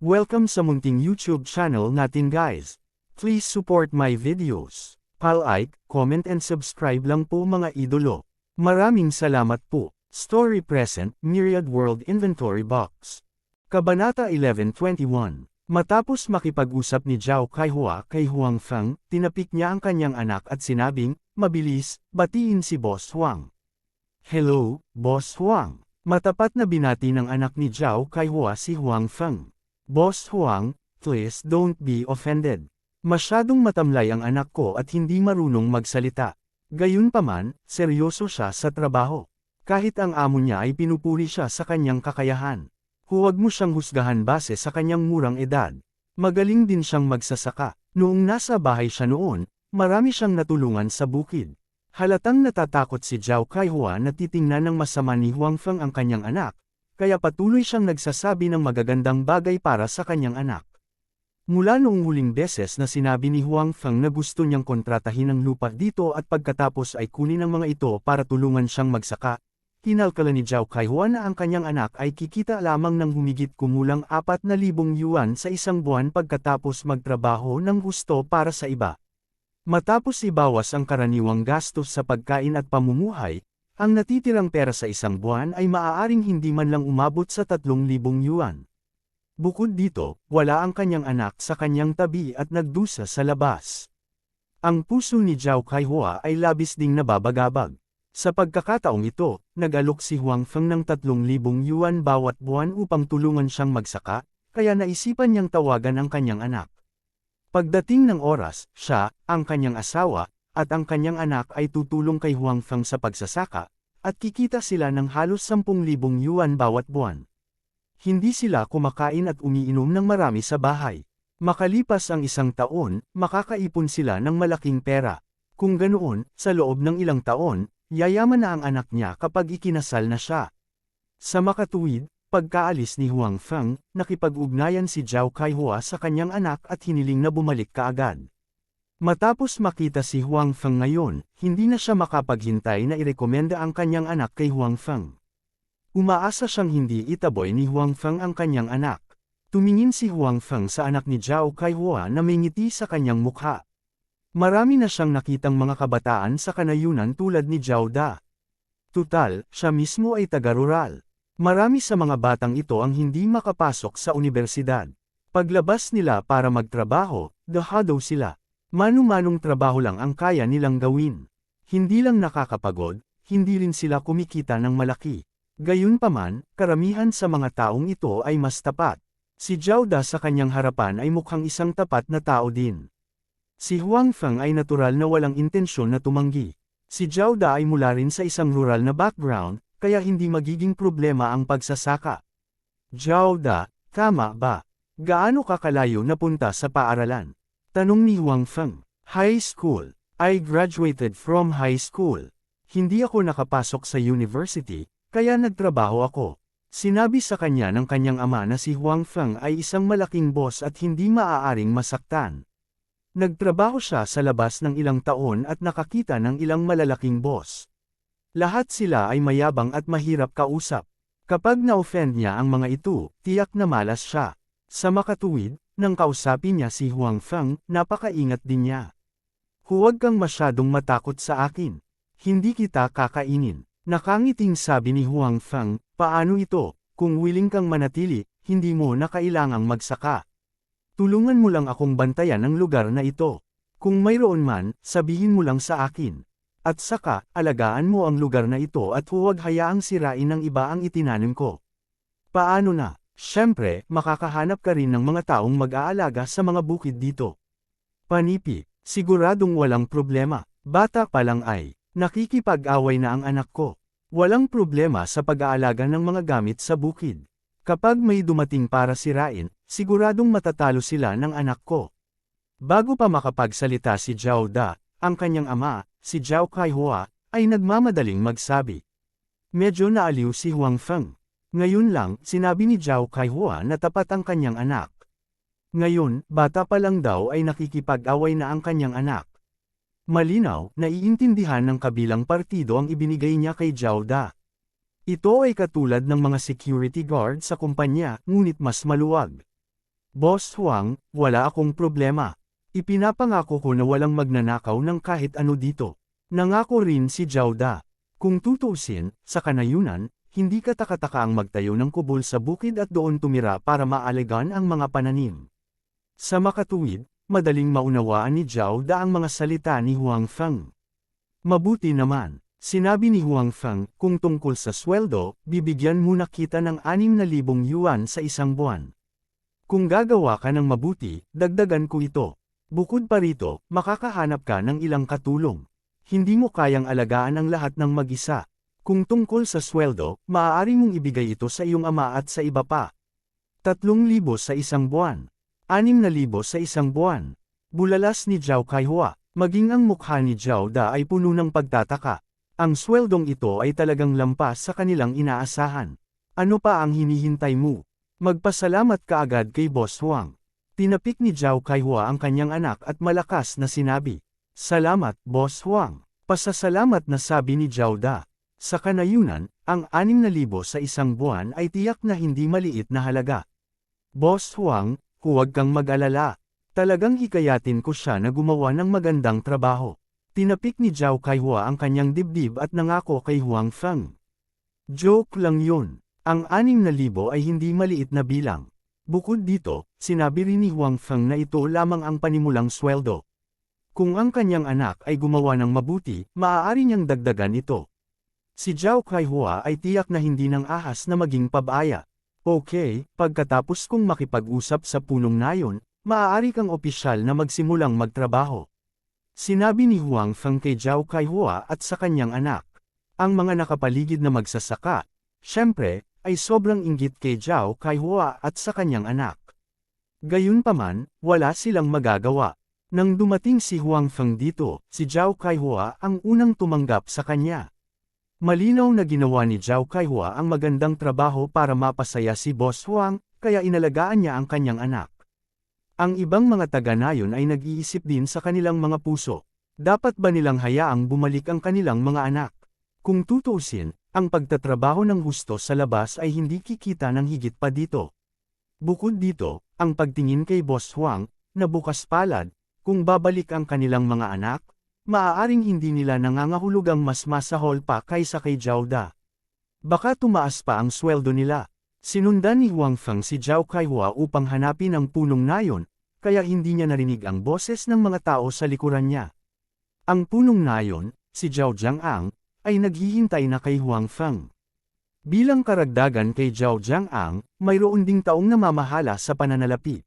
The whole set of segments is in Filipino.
Welcome sa munting YouTube channel natin guys. Please support my videos. Like, comment and subscribe lang po mga idolo. Maraming salamat po. Story Present, Myriad World Inventory Box. Kabanata 11:21. Matapos makipag-usap ni Zhao Kaihua kay Huang Feng, tinapik niya ang kanyang anak at sinabing, "Mabilis, batiin si Boss Huang." "Hello, Boss Huang." Matapat na binati ng anak ni Zhao Kaihua si Huang Feng. "Boss Huang, please don't be offended. Masyadong matamlay ang anak ko at hindi marunong magsalita. Gayunpaman, seryoso siya sa trabaho. Kahit ang amo niya ay pinupuri siya sa kanyang kakayahan. Huwag mo siyang husgahan base sa kanyang murang edad. Magaling din siyang magsasaka. Noong nasa bahay siya noon, marami siyang natulungan sa bukid." Halatang natatakot si Zhao Kaihua na titingnan ng masama ni Huang Feng ang kanyang anak, kaya patuloy siyang nagsasabi ng magagandang bagay para sa kanyang anak. Mula noong huling beses na sinabi ni Huang Feng na gusto niyang kontratahin ang lupa dito at pagkatapos ay kunin ang mga ito para tulungan siyang magsaka, kinalkala ni Zhao Kaihua na ang kanyang anak ay kikita lamang ng humigit kumulang 4,000 yuan sa isang buwan pagkatapos magtrabaho ng gusto para sa iba. Matapos ibawas ang karaniwang gastos sa pagkain at pamumuhay, ang natitirang pera sa isang buwan ay maaaring hindi man lang umabot sa 3,000 yuan. Bukod dito, wala ang kanyang anak sa kanyang tabi at nagdusa sa labas. Ang puso ni Zhao Kaihua ay labis ding nababagabag. Sa pagkakataong ito, nag-alok si Huang Feng ng 3,000 yuan bawat buwan upang tulungan siyang magsaka, kaya naisipan niyang tawagan ang kanyang anak. Pagdating ng oras, siya, ang kanyang asawa, at ang kanyang anak ay tutulong kay Huang Feng sa pagsasaka, at kikita sila ng halos 10,000 yuan bawat buwan. Hindi sila kumakain at umiinom ng marami sa bahay. Makalipas ang isang taon, makakaipon sila ng malaking pera. Kung ganoon, sa loob ng ilang taon, yayaman na ang anak niya kapag ikinasal na siya. Sa makatuwid, pagkaalis ni Huang Feng, nakipag-ugnayan si Zhao Kaihua sa kanyang anak at hiniling na bumalik kaagad. Matapos makita si Huang Feng ngayon, hindi na siya makapaghintay na irekomenda ang kanyang anak kay Huang Feng. Umaasa siyang hindi itaboy ni Huang Feng ang kanyang anak. Tumingin si Huang Feng sa anak ni Zhao Kaihua na may ngiti sa kanyang mukha. Marami na siyang nakitang mga kabataan sa kanayunan tulad ni Zhao Da. Tutal, siya mismo ay taga-rural. Marami sa mga batang ito ang hindi makapasok sa unibersidad. Paglabas nila para magtrabaho, dahadaw sila. Manu-manong trabaho lang ang kaya nilang gawin. Hindi lang nakakapagod, hindi rin sila kumikita ng malaki. Gayunpaman, karamihan sa mga taong ito ay mas tapat. Si Zhao Da sa kanyang harapan ay mukhang isang tapat na tao din. Si Huang Feng ay natural na walang intensyon na tumanggi. Si Zhao Da ay mula rin sa isang rural na background, kaya hindi magiging problema ang pagsasaka. "Zhao Da, tama ba? Gaano ka kalayo napunta sa paaralan?" tanong ni Huang Feng. "High school. I graduated from high school. Hindi ako nakapasok sa university, kaya nagtrabaho ako." Sinabi sa kanya ng kanyang ama na si Huang Feng ay isang malaking boss at hindi maaaring masaktan. Nagtrabaho siya sa labas ng ilang taon at nakakita ng ilang malalaking boss. Lahat sila ay mayabang at mahirap kausap. Kapag na-offend niya ang mga ito, tiyak na malas siya. Sa makatuwid, nang kausapin niya si Huang Feng, napakaingat din niya. "Huwag kang masyadong matakot sa akin. Hindi kita kakainin." Nakangiting sabi ni Huang Feng, "Paano ito? Kung willing kang manatili, hindi mo na kailangang magsaka. Tulungan mo lang akong bantayan ang lugar na ito. Kung mayroon man, sabihin mo lang sa akin. At saka, alagaan mo ang lugar na ito at huwag hayaang sirain ng iba ang itinanim ko." "Paano na? Siyempre, makakahanap ka rin ng mga taong mag-aalaga sa mga bukid dito." "Panipi, siguradong walang problema. Bata pa lang ay, nakikipag-away na ang anak ko. Walang problema sa pag-aalaga ng mga gamit sa bukid. Kapag may dumating para sirain, siguradong matatalo sila ng anak ko." Bago pa makapagsalita si Zhao Da, ang kanyang ama, si Zhao Kaihua, ay nagmamadaling magsabi. Medyo naaliw si Huang Feng. Ngayon lang, sinabi ni Zhao Kaihua na tapat ang kanyang anak. Ngayon, bata pa lang daw ay nakikipag-away na ang kanyang anak. Malinaw, naiintindihan ng kabilang partido ang ibinigay niya kay Zhao Da. Ito ay katulad ng mga security guard sa kumpanya, ngunit mas maluwag. Boss Huang, wala akong problema. Ipinapangako ko na walang magnanakaw ng kahit ano dito. Nangako rin si Zhao Da. Kung tutuusin, sa kanayunan, hindi katakataka ang magtayo ng kubol sa bukid at doon tumira para maalagaan ang mga pananim. Sa makatuwid, madaling maunawaan ni Zhao Da ang mga salita ni Huang Feng. Mabuti naman, sinabi ni Huang Feng, kung tungkol sa sweldo, bibigyan muna kita ng 6,000 yuan sa isang buwan. Kung gagawa ka ng mabuti, dagdagan ko ito. Bukod pa rito, makakahanap ka ng ilang katulong. Hindi mo kayang alagaan ang lahat ng mag-isa. Kung tungkol sa sweldo, maaari mong ibigay ito sa iyong ama at sa iba pa. 3,000 sa isang buwan. 6,000 sa isang buwan. Bulalas ni Zhao Kaihua, maging ang mukha ni Zhao Da ay puno ng pagtataka. Ang sweldong ito ay talagang lampas sa kanilang inaasahan. Ano pa ang hinihintay mo? Magpasalamat ka agad kay Boss Huang. Tinapik ni Zhao Kaihua ang kanyang anak at malakas na sinabi. Salamat, Boss Huang. Pasasalamat na sabi ni Zhao Da. Sa kanayunan, ang 6,000 sa isang buwan ay tiyak na hindi maliit na halaga. Boss Huang, huwag kang mag-alala. Talagang hikayatin ko siya na gumawa ng magandang trabaho. Tinapik ni Zhao Kaihua ang kanyang dibdib at nangako kay Huang Feng. Joke lang yun. Ang 6,000 ay hindi maliit na bilang. Bukod dito, sinabi rin ni Huang Feng na ito lamang ang panimulang sweldo. Kung ang kanyang anak ay gumawa ng mabuti, maaari niyang dagdagan ito. Si Zhao Kaihua ay tiyak na hindi nang ahas na maging pabaya. Okay, pagkatapos kong makipag-usap sa punong nayon, maaari kang opisyal na magsimulang magtrabaho. Sinabi ni Huang Feng kay Zhao Kaihua at sa kanyang anak. Ang mga nakapaligid na magsasaka, syempre, ay sobrang inggit kay Zhao Kaihua at sa kanyang anak. Gayunpaman, wala silang magagawa. Nang dumating si Huang Feng dito, si Zhao Kaihua ang unang tumanggap sa kanya. Malinaw na ginawa ni Zhao Kaihua ang magandang trabaho para mapasaya si Boss Huang, kaya inalagaan niya ang kanyang anak. Ang ibang mga taga-nayon ay nag-iisip din sa kanilang mga puso. Dapat ba nilang hayaang bumalik ang kanilang mga anak? Kung tutuusin, ang pagtatrabaho ng husto sa labas ay hindi kikita ng higit pa dito. Bukod dito, ang pagtingin kay Boss Huang, na bukas palad, kung babalik ang kanilang mga anak, maaaring hindi nila nangangahulugang mas masahol pa kaysa kay Zhao Da. Baka tumaas pa ang sweldo nila. Sinundan ni Huang Feng si Zhao Kaihua upang hanapin ang punong nayon, kaya hindi niya narinig ang boses ng mga tao sa likuran niya. Ang punong nayon, si Zhao Jiang'ang, ay naghihintay na kay Huang Feng. Bilang karagdagan kay Zhao Jiang'ang, mayroon ding taong namamahala sa pananalapi.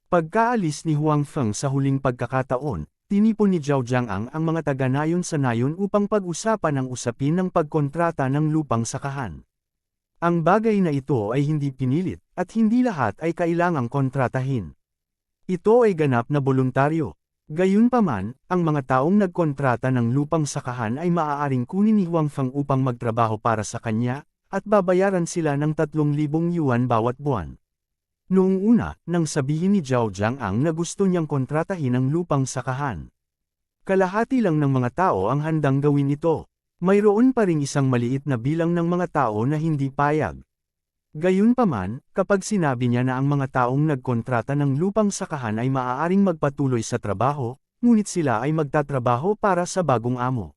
Pagkaalis ni Huang Feng sa huling pagkakataon, tinipon ni Zhao Jiang'ang ang mga taga-nayon sa nayon upang pag-usapan ang usapin ng pagkontrata ng lupang sakahan. Ang bagay na ito ay hindi pinilit, at hindi lahat ay kailangang kontratahin. Ito ay ganap na voluntaryo. Gayunpaman, ang mga taong nagkontrata ng lupang sakahan ay maaaring kunin ni Huang Feng upang magtrabaho para sa kanya, at babayaran sila ng 3,000 yuan bawat buwan. Noong una, nang sabihin ni Zhao Jiang'ang na gusto niyang kontratahin ang lupang sakahan. Kalahati lang ng mga tao ang handang gawin ito. Mayroon pa ring isang maliit na bilang ng mga tao na hindi payag. Gayunpaman, kapag sinabi niya na ang mga taong nagkontrata ng lupang sakahan ay maaaring magpatuloy sa trabaho, ngunit sila ay magtatrabaho para sa bagong amo.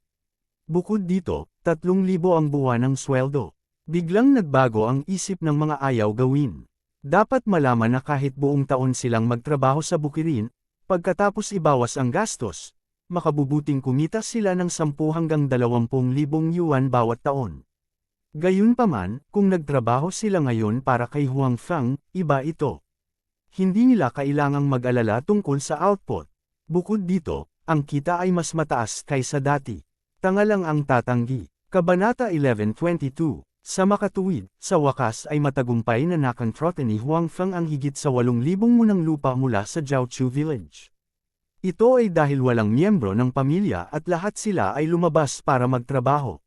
Bukod dito, 3,000 ang buwan ng sweldo. Biglang nagbago ang isip ng mga ayaw gawin. Dapat malaman na kahit buong taon silang magtrabaho sa bukirin, pagkatapos ibawas ang gastos, makabubuting kumita sila ng 10 hanggang 20,000 yuan bawat taon. Gayunpaman, kung nagtrabaho sila ngayon para kay Huang Feng, iba ito. Hindi nila kailangang mag-alala tungkol sa output. Bukod dito, ang kita ay mas mataas kaysa dati. Tanga lang ang tatanggi. Kabanata 11:22. Sa makatuwid, sa wakas ay matagumpay na nakontrata ni Huang Feng ang higit sa 8,000 munang lupa mula sa Jiaochu Village. Ito ay dahil walang miyembro ng pamilya at lahat sila ay lumabas para magtrabaho.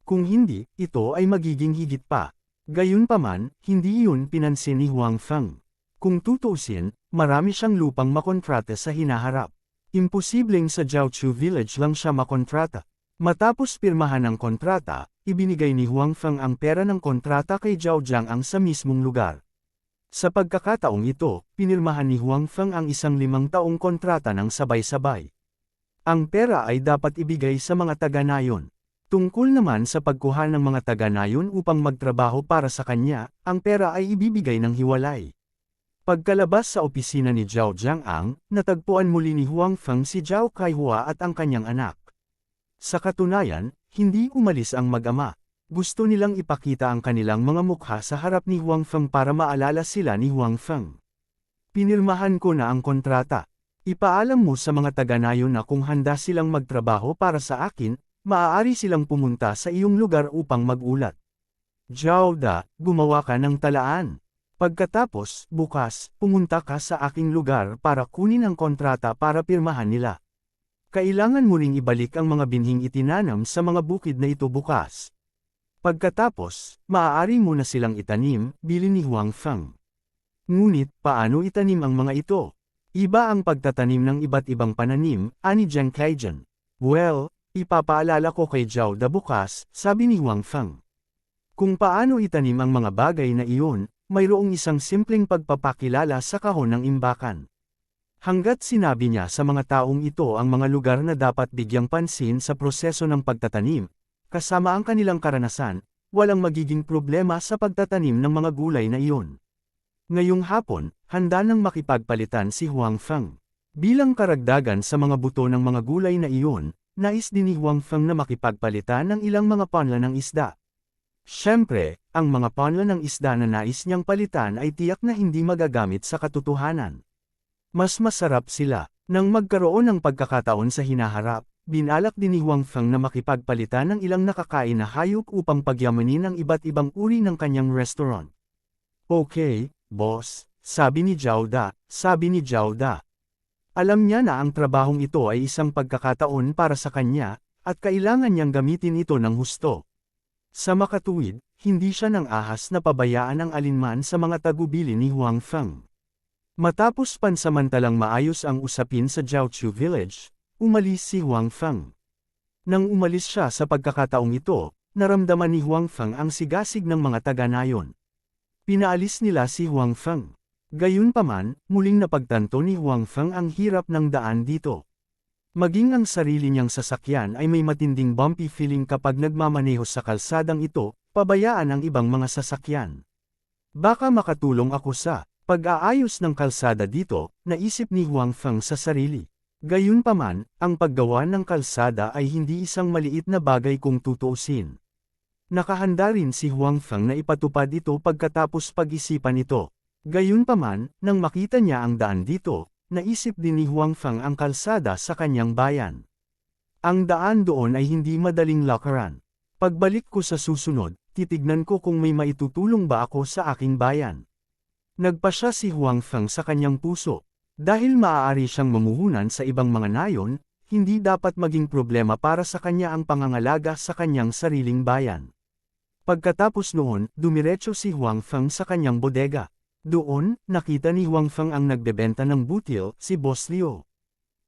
Kung hindi, ito ay magiging higit pa. Gayunpaman, hindi iyon pinansin ni Huang Feng. Kung tutuusin, marami siyang lupang makontrata sa hinaharap. Imposibleng sa Jiaochu Village lang siya makontrata. Matapos pirmahan ang kontrata, ibinigay ni Huang Feng ang pera ng kontrata kay Zhao Jiang'ang sa mismong lugar. Sa pagkakataong ito, pinirmahan ni Huang Feng ang isang 5 taong kontrata ng sabay-sabay. Ang pera ay dapat ibigay sa mga taga-nayon. Tungkol naman sa pagkuha ng mga taga-nayon upang magtrabaho para sa kanya, ang pera ay ibibigay ng hiwalay. Pagkalabas sa opisina ni Zhao Jiangang, natagpuan muli ni Huang Feng si Zhao Kaihua at ang kanyang anak. Sa katunayan, hindi umalis ang mag-ama. Gusto nilang ipakita ang kanilang mga mukha sa harap ni Huang Feng para maalala sila ni Huang Feng. Pinirmahan ko na ang kontrata. Ipaalam mo sa mga taga-nayon na kung handa silang magtrabaho para sa akin, maaari silang pumunta sa iyong lugar upang mag-ulat. Zhao Da, gumawa ka ng talaan. Pagkatapos, bukas, pumunta ka sa aking lugar para kunin ang kontrata para pirmahan nila. Kailangan mo ring ibalik ang mga binhing itinanam sa mga bukid na ito bukas. Pagkatapos, maaari mo na silang itanim, bilin ni Huang Feng. Ngunit, paano itanim ang mga ito? Iba ang pagtatanim ng iba't ibang pananim, ani Zhang Kaijian. Well, ipapaalala ko kay Zhao Da bukas, sabi ni Huang Feng. Kung paano itanim ang mga bagay na iyon, mayroong isang simpleng pagpapakilala sa kahon ng imbakan. Hanggat sinabi niya sa mga taong ito ang mga lugar na dapat bigyang pansin sa proseso ng pagtatanim, kasama ang kanilang karanasan, walang magiging problema sa pagtatanim ng mga gulay na iyon. Ngayong hapon, handa nang makipagpalitan si Huang Feng. Bilang karagdagan sa mga buto ng mga gulay na iyon, nais din ni Huang Feng na makipagpalitan ng ilang mga panla ng isda. Siyempre, ang mga panla ng isda na nais niyang palitan ay tiyak na hindi magagamit sa katotohanan. Mas masarap sila. Nang magkaroon ng pagkakataon sa hinaharap, binalak din ni Huang Feng na makipagpalitan ng ilang nakakain na hayop upang pagyamanin ang iba't ibang uri ng kanyang restaurant. Okay, boss, sabi ni Zhao Da, Alam niya na ang trabahong ito ay isang pagkakataon para sa kanya, at kailangan niyang gamitin ito ng husto. Sa makatuwid, hindi siya nang ahas na pabayaan ang alinman sa mga tagubilin ni Huang Feng. Matapos pansamantalang maayos ang usapin sa Jiaochu Village, umalis si Huang Feng. Nang umalis siya sa pagkakataong ito, naramdaman ni Huang Feng ang sigasig ng mga taga-nayon. Pinaalis nila si Huang Feng. Gayunpaman, muling napagtanto ni Huang Feng ang hirap ng daan dito. Maging ang sarili niyang sasakyan ay may matinding bumpy feeling kapag nagmamaneho sa kalsadang ito, pabayaan ang ibang mga sasakyan. Baka makatulong ako sa pag-aayos ng kalsada dito, naisip ni Huang Feng sa sarili. Gayunpaman, ang paggawa ng kalsada ay hindi isang maliit na bagay kung tutuusin. Nakahanda rin si Huang Feng na ipatupad ito pagkatapos pag-isipan ito. Gayunpaman, nang makita niya ang daan dito, naisip din ni Huang Feng ang kalsada sa kanyang bayan. Ang daan doon ay hindi madaling lakaran. Pagbalik ko sa susunod, titignan ko kung may maitutulong ba ako sa aking bayan. Nagpasya si Huang Feng sa kanyang puso. Dahil maaari siyang mamuhunan sa ibang mga nayon, hindi dapat maging problema para sa kanya ang pangangalaga sa kanyang sariling bayan. Pagkatapos noon, dumiretso si Huang Feng sa kanyang bodega. Doon, nakita ni Huang Feng ang nagbebenta ng butil, si Boss Liu.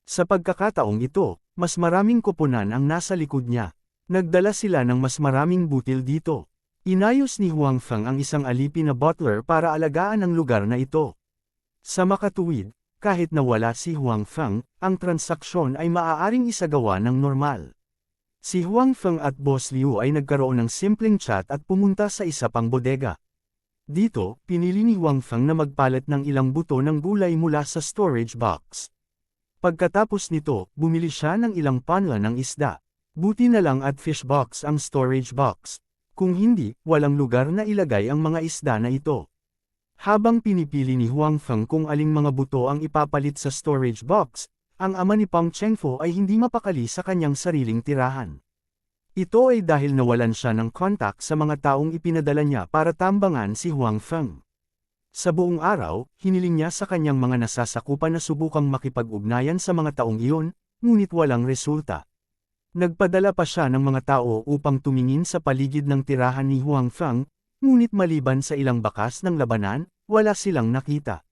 Sa pagkakataong ito, mas maraming koponan ang nasa likod niya. Nagdala sila ng mas maraming butil dito. Inayos ni Huang Feng ang isang alipin na butler para alagaan ang lugar na ito. Sa makatuwid, kahit na wala si Huang Feng, ang transaksyon ay maaaring isagawa ng normal. Si Huang Feng at Boss Liu ay nagkaroon ng simpleng chat at pumunta sa isa pang bodega. Dito, pinili ni Huang Feng na magpalit ng ilang buto ng gulay mula sa storage box. Pagkatapos nito, bumili siya ng ilang panla ng isda. Buti na lang at fish box ang storage box. Kung hindi, walang lugar na ilagay ang mga isda na ito. Habang pinipili ni Huang Feng kung aling mga buto ang ipapalit sa storage box, ang ama ni Pang Chengfo ay hindi mapakali sa kanyang sariling tirahan. Ito ay dahil nawalan siya ng kontak sa mga taong ipinadala niya para tambangan si Huang Feng. Sa buong araw, hiniling niya sa kanyang mga nasasakupan na subukang makipag-ugnayan sa mga taong iyon, ngunit walang resulta. Nagpadala pa siya ng mga tao upang tumingin sa paligid ng tirahan ni Huang Feng, ngunit maliban sa ilang bakas ng labanan, wala silang nakita.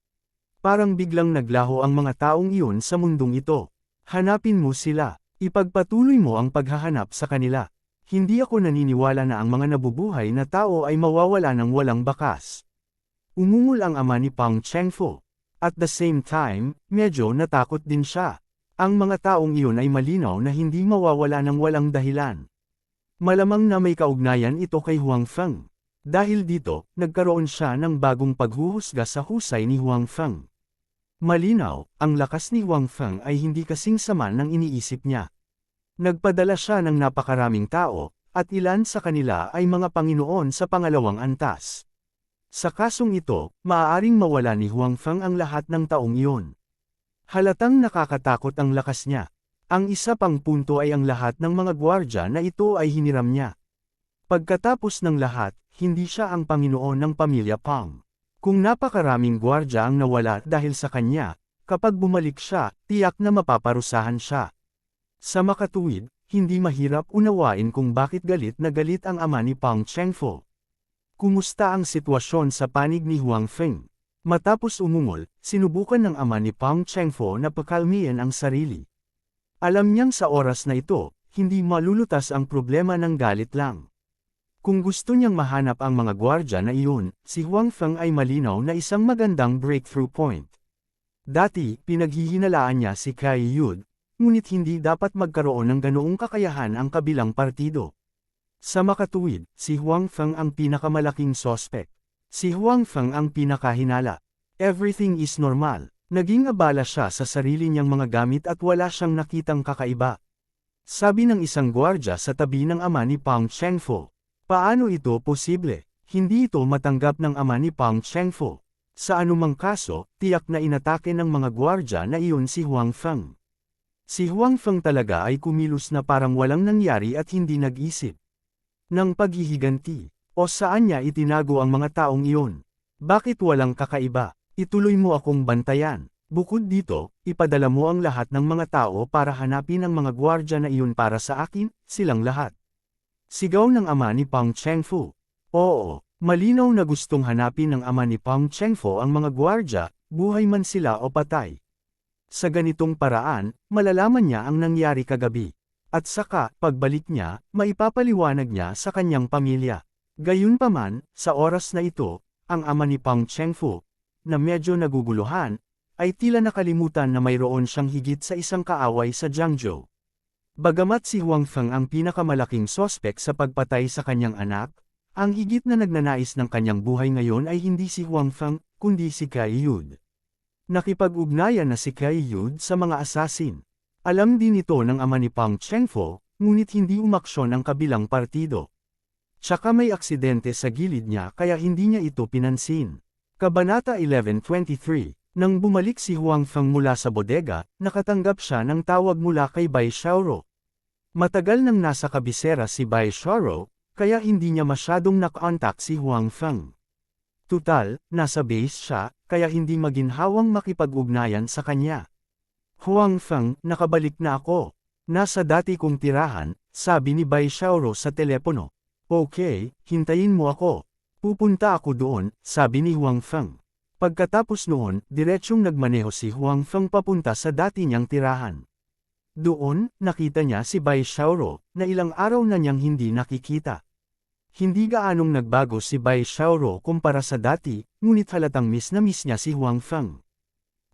Parang biglang naglaho ang mga taong iyon sa mundong ito. Hanapin mo sila. Ipagpatuloy mo ang paghahanap sa kanila. Hindi ako naniniwala na ang mga nabubuhay na tao ay mawawala ng walang bakas. Umungol ang ama ni Pang Chengfu. At the same time, medyo natakot din siya. Ang mga taong iyon ay malinaw na hindi mawawala ng walang dahilan. Malamang na may kaugnayan ito kay Huang Feng. Dahil dito, nagkaroon siya ng bagong paghuhusga sa husay ni Huang Feng. Malinaw, ang lakas ni Huang Feng ay hindi kasing sama ng iniisip niya. Nagpadala siya ng napakaraming tao, at ilan sa kanila ay mga Panginoon sa pangalawang antas. Sa kasong ito, maaaring mawala ni Huang Feng ang lahat ng taong iyon. Halatang nakakatakot ang lakas niya. Ang isa pang punto ay ang lahat ng mga gwardya na ito ay hiniram niya. Pagkatapos ng lahat, hindi siya ang Panginoon ng pamilya Pang. Kung napakaraming gwardya ang nawala dahil sa kanya, kapag bumalik siya, tiyak na mapaparusahan siya. Sa makatuwid, hindi mahirap unawain kung bakit galit na galit ang ama ni Pang Chengfu. Kumusta ang sitwasyon sa panig ni Huang Feng? Matapos umungol, sinubukan ng ama ni Pang Chengfu na pakalmihin ang sarili. Alam niyang sa oras na ito, hindi malulutas ang problema ng galit lang. Kung gusto niyang mahanap ang mga gwardya na iyon, si Huang Feng ay malinaw na isang magandang breakthrough point. Dati, pinaghihinalaan niya si Kai Yud, ngunit hindi dapat magkaroon ng ganoong kakayahan ang kabilang partido. Sa makatuwid, si Huang Feng ang pinakamalaking sospek. Si Huang Feng ang pinakahinala. Everything is normal. Naging abala siya sa sarili niyang mga gamit at wala siyang nakitang kakaiba. Sabi ng isang gwardya sa tabi ng ama ni Pang Chengfu. Paano ito posible? Hindi ito matanggap ng ama ni Pang Chengfu. Sa anumang kaso, tiyak na inatake ng mga gwardya na iyon si Huang Feng. Si Huang Feng talaga ay kumilos na parang walang nangyari at hindi nag-isip ng paghihiganti. O saan niya itinago ang mga taong iyon? Bakit walang kakaiba? Ituloy mo akong bantayan. Bukod dito, ipadala mo ang lahat ng mga tao para hanapin ang mga gwardya na iyon para sa akin, silang lahat. Sigaw ng ama ni Pang Chengfu. Oo, malinaw na gustong hanapin ng ama ni Pang Chengfu ang mga gwardya, buhay man sila o patay. Sa ganitong paraan, malalaman niya ang nangyari kagabi. At saka, pagbalik niya, maipapaliwanag niya sa kanyang pamilya. Gayunpaman, sa oras na ito, ang ama ni Pang Chengfu, na medyo naguguluhan, ay tila nakalimutan na mayroon siyang higit sa isang kaaway sa Jiangzhou. Bagamat si Huang Feng ang pinakamalaking sospek sa pagpatay sa kanyang anak, ang higit na nagnanais ng kanyang buhay ngayon ay hindi si Huang Feng, kundi si Kai Yud. Nakipag-ugnayan na si Kai Yud sa mga asasin. Alam din ito ng ama ni Pang Chengfu, ngunit hindi umaksyon ang kabilang partido. Tsaka may aksidente sa gilid niya kaya hindi niya ito pinansin. Kabanata 11:23. Nang bumalik si Huang Feng mula sa bodega, nakatanggap siya ng tawag mula kay Bai Xiaoro. Matagal nang nasa kabisera si Bai Xiaoro, kaya hindi niya masyadong nakontak si Huang Feng. Tutal, nasa base siya, kaya hindi maginhawang makipag-ugnayan sa kanya. Huang Feng, nakabalik na ako. Nasa dati kong tirahan, sabi ni Bai Xiaoro sa telepono. Okay, hintayin mo ako. Pupunta ako doon, sabi ni Huang Feng. Pagkatapos noon, diretsyong nagmaneho si Huang Feng papunta sa dati niyang tirahan. Doon, nakita niya si Bai Xiaoro, na ilang araw na niyang hindi nakikita. Hindi gaanong nagbago si Bai Xiaoro kumpara sa dati, ngunit halatang miss na miss niya si Huang Feng.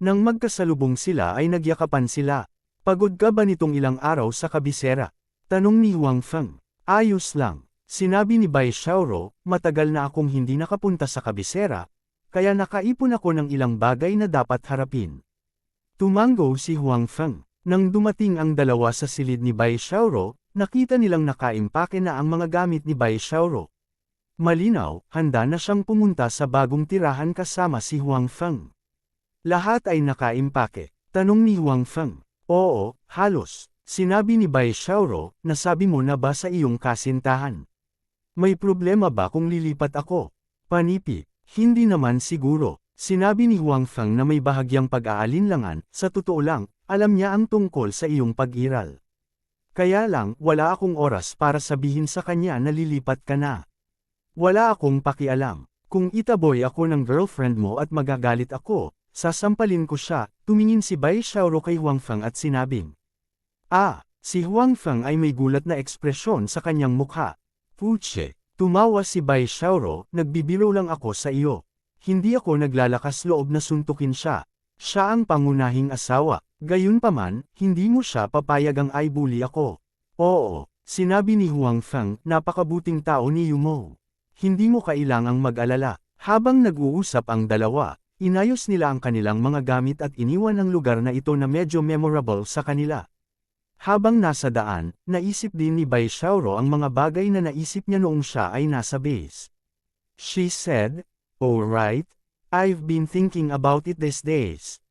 Nang magkasalubong sila ay nagyakapan sila. Pagod ka ba nitong ilang araw sa kabisera? Tanong ni Huang Feng. Ayos lang. Sinabi ni Bai Xiaoro, matagal na akong hindi nakapunta sa kabisera, kaya nakaipon ako ng ilang bagay na dapat harapin. Tumango si Huang Feng. Nang dumating ang dalawa sa silid ni Bai Xiaoro, nakita nilang nakaimpake na ang mga gamit ni Bai Xiaoro. Malinaw, handa na siyang pumunta sa bagong tirahan kasama si Huang Feng. Lahat ay nakaimpake. Tanong ni Huang Feng. Oo, halos. Sinabi ni Bai Xiaoro, nasabi mo na ba sa iyong kasintahan? May problema ba kung lilipat ako? Panipi, hindi naman siguro. Sinabi ni Huang Feng na may bahagyang pag-aalinlangan, sa totoo lang, alam niya ang tungkol sa iyong pag-iral. Kaya lang, wala akong oras para sabihin sa kanya na lilipat ka na. Wala akong pakialam. Kung itaboy ako ng girlfriend mo at magagalit ako, sasampalin ko siya. Tumingin si Bai Xiaoro kay Huang Feng at sinabing. Si Huang Feng ay may gulat na ekspresyon sa kanyang mukha. Puche, tumawa si Bai Xiaoro, nagbibiro lang ako sa iyo. Hindi ako naglalakas loob na suntukin siya. Siya ang pangunahing asawa. Gayunpaman, hindi mo siya papayagang i-bully ako. Oo, sinabi ni Huang Feng, napakabuting tao ni Yumo. Hindi mo kailangang mag-alala. Habang nag-uusap ang dalawa, inayos nila ang kanilang mga gamit at iniwan ang lugar na ito na medyo memorable sa kanila. Habang nasa daan, naisip din ni Bai Xiaoro ang mga bagay na naisip niya noong siya ay nasa base. She said, "Oh right, I've been thinking about it these days.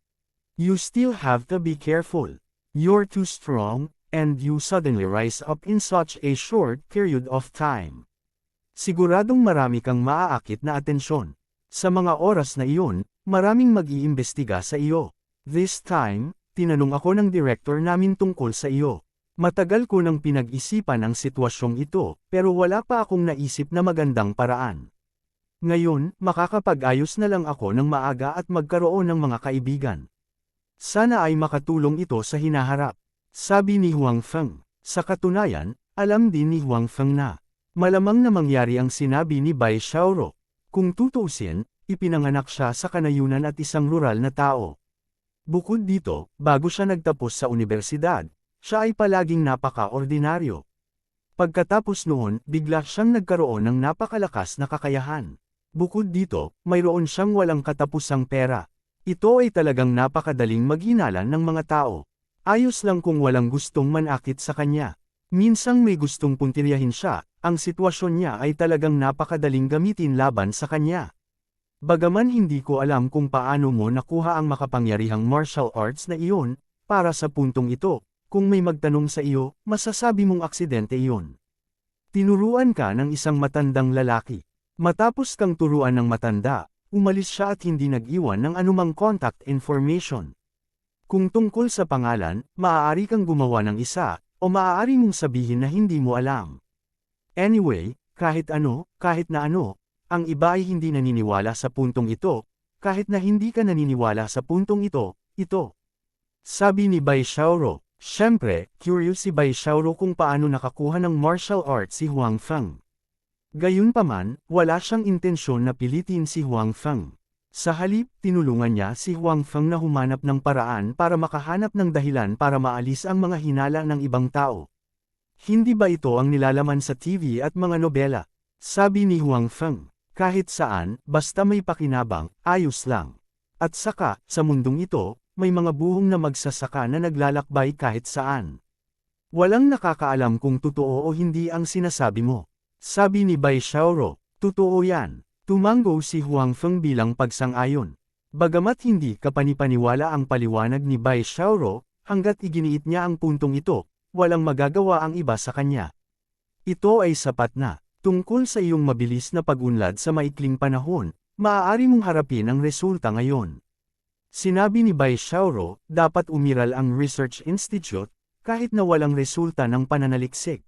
You still have to be careful. You're too strong, and you suddenly rise up in such a short period of time. Siguradong marami kang maaakit na atensyon. Sa mga oras na iyon, maraming mag-iimbestiga sa iyo. This time, tinanong ako ng director namin tungkol sa iyo. Matagal ko nang pinag-isipan ang sitwasyong ito, pero wala pa akong naisip na magandang paraan. Ngayon, makakapag-ayos na lang ako ng maaga at magkaroon ng mga kaibigan. Sana ay makatulong ito sa hinaharap," sabi ni Huang Feng. Sa katunayan, alam din ni Huang Feng na malamang na mangyari ang sinabi ni Bai Xiaoro. Kung tutuusin, ipinanganak siya sa kanayunan at isang rural na tao. Bukod dito, bago siya nagtapos sa unibersidad, siya ay palaging napaka-ordinaryo. Pagkatapos noon, bigla siyang nagkaroon ng napakalakas na kakayahan. Bukod dito, mayroon siyang walang katapusang pera. Ito ay talagang napakadaling maghinala ng mga tao. Ayos lang kung walang gustong manakit sa kanya. Minsang may gustong puntiryahin siya, ang sitwasyon niya ay talagang napakadaling gamitin laban sa kanya. Bagaman hindi ko alam kung paano mo nakuha ang makapangyarihang martial arts na iyon, para sa puntong ito, kung may magtanong sa iyo, masasabi mong aksidente iyon. Tinuruan ka ng isang matandang lalaki. Matapos kang turuan ng matanda, umalis siya at hindi nag-iwan ng anumang contact information. Kung tungkol sa pangalan, maaari kang gumawa ng isa, o maaari mong sabihin na hindi mo alam. Anyway, kahit na ano, ang iba ay hindi naniniwala sa puntong ito, kahit na hindi ka naniniwala sa puntong ito. Sabi ni Bai Xiaoro. Siyempre, curious si Bai Xiaoro kung paano nakakuha ng martial arts si Huang Feng. Gayunpaman, wala siyang intensyon na pilitin si Huang Feng. Sa halip, tinulungan niya si Huang Feng na humanap ng paraan para makahanap ng dahilan para maalis ang mga hinala ng ibang tao. Hindi ba ito ang nilalaman sa TV at mga nobela? Sabi ni Huang Feng. Kahit saan, basta may pakinabang, ayos lang. At saka, sa mundong ito, may mga buhong na magsasaka na naglalakbay kahit saan. Walang nakakaalam kung totoo o hindi ang sinasabi mo. Sabi ni Bai Xiaoro, totoo yan. Tumango si Huang Feng bilang pagsang-ayon. Bagamat hindi kapanipaniwala ang paliwanag ni Bai Xiaoro, hanggat iginiit niya ang puntong ito, walang magagawa ang iba sa kanya. Ito ay sapat na. Tungkol sa iyong mabilis na pag-unlad sa maikling panahon, maaari mong harapin ang resulta ngayon. Sinabi ni Bai Xiaoro, dapat umiral ang Research Institute, kahit na walang resulta ng pananaliksik.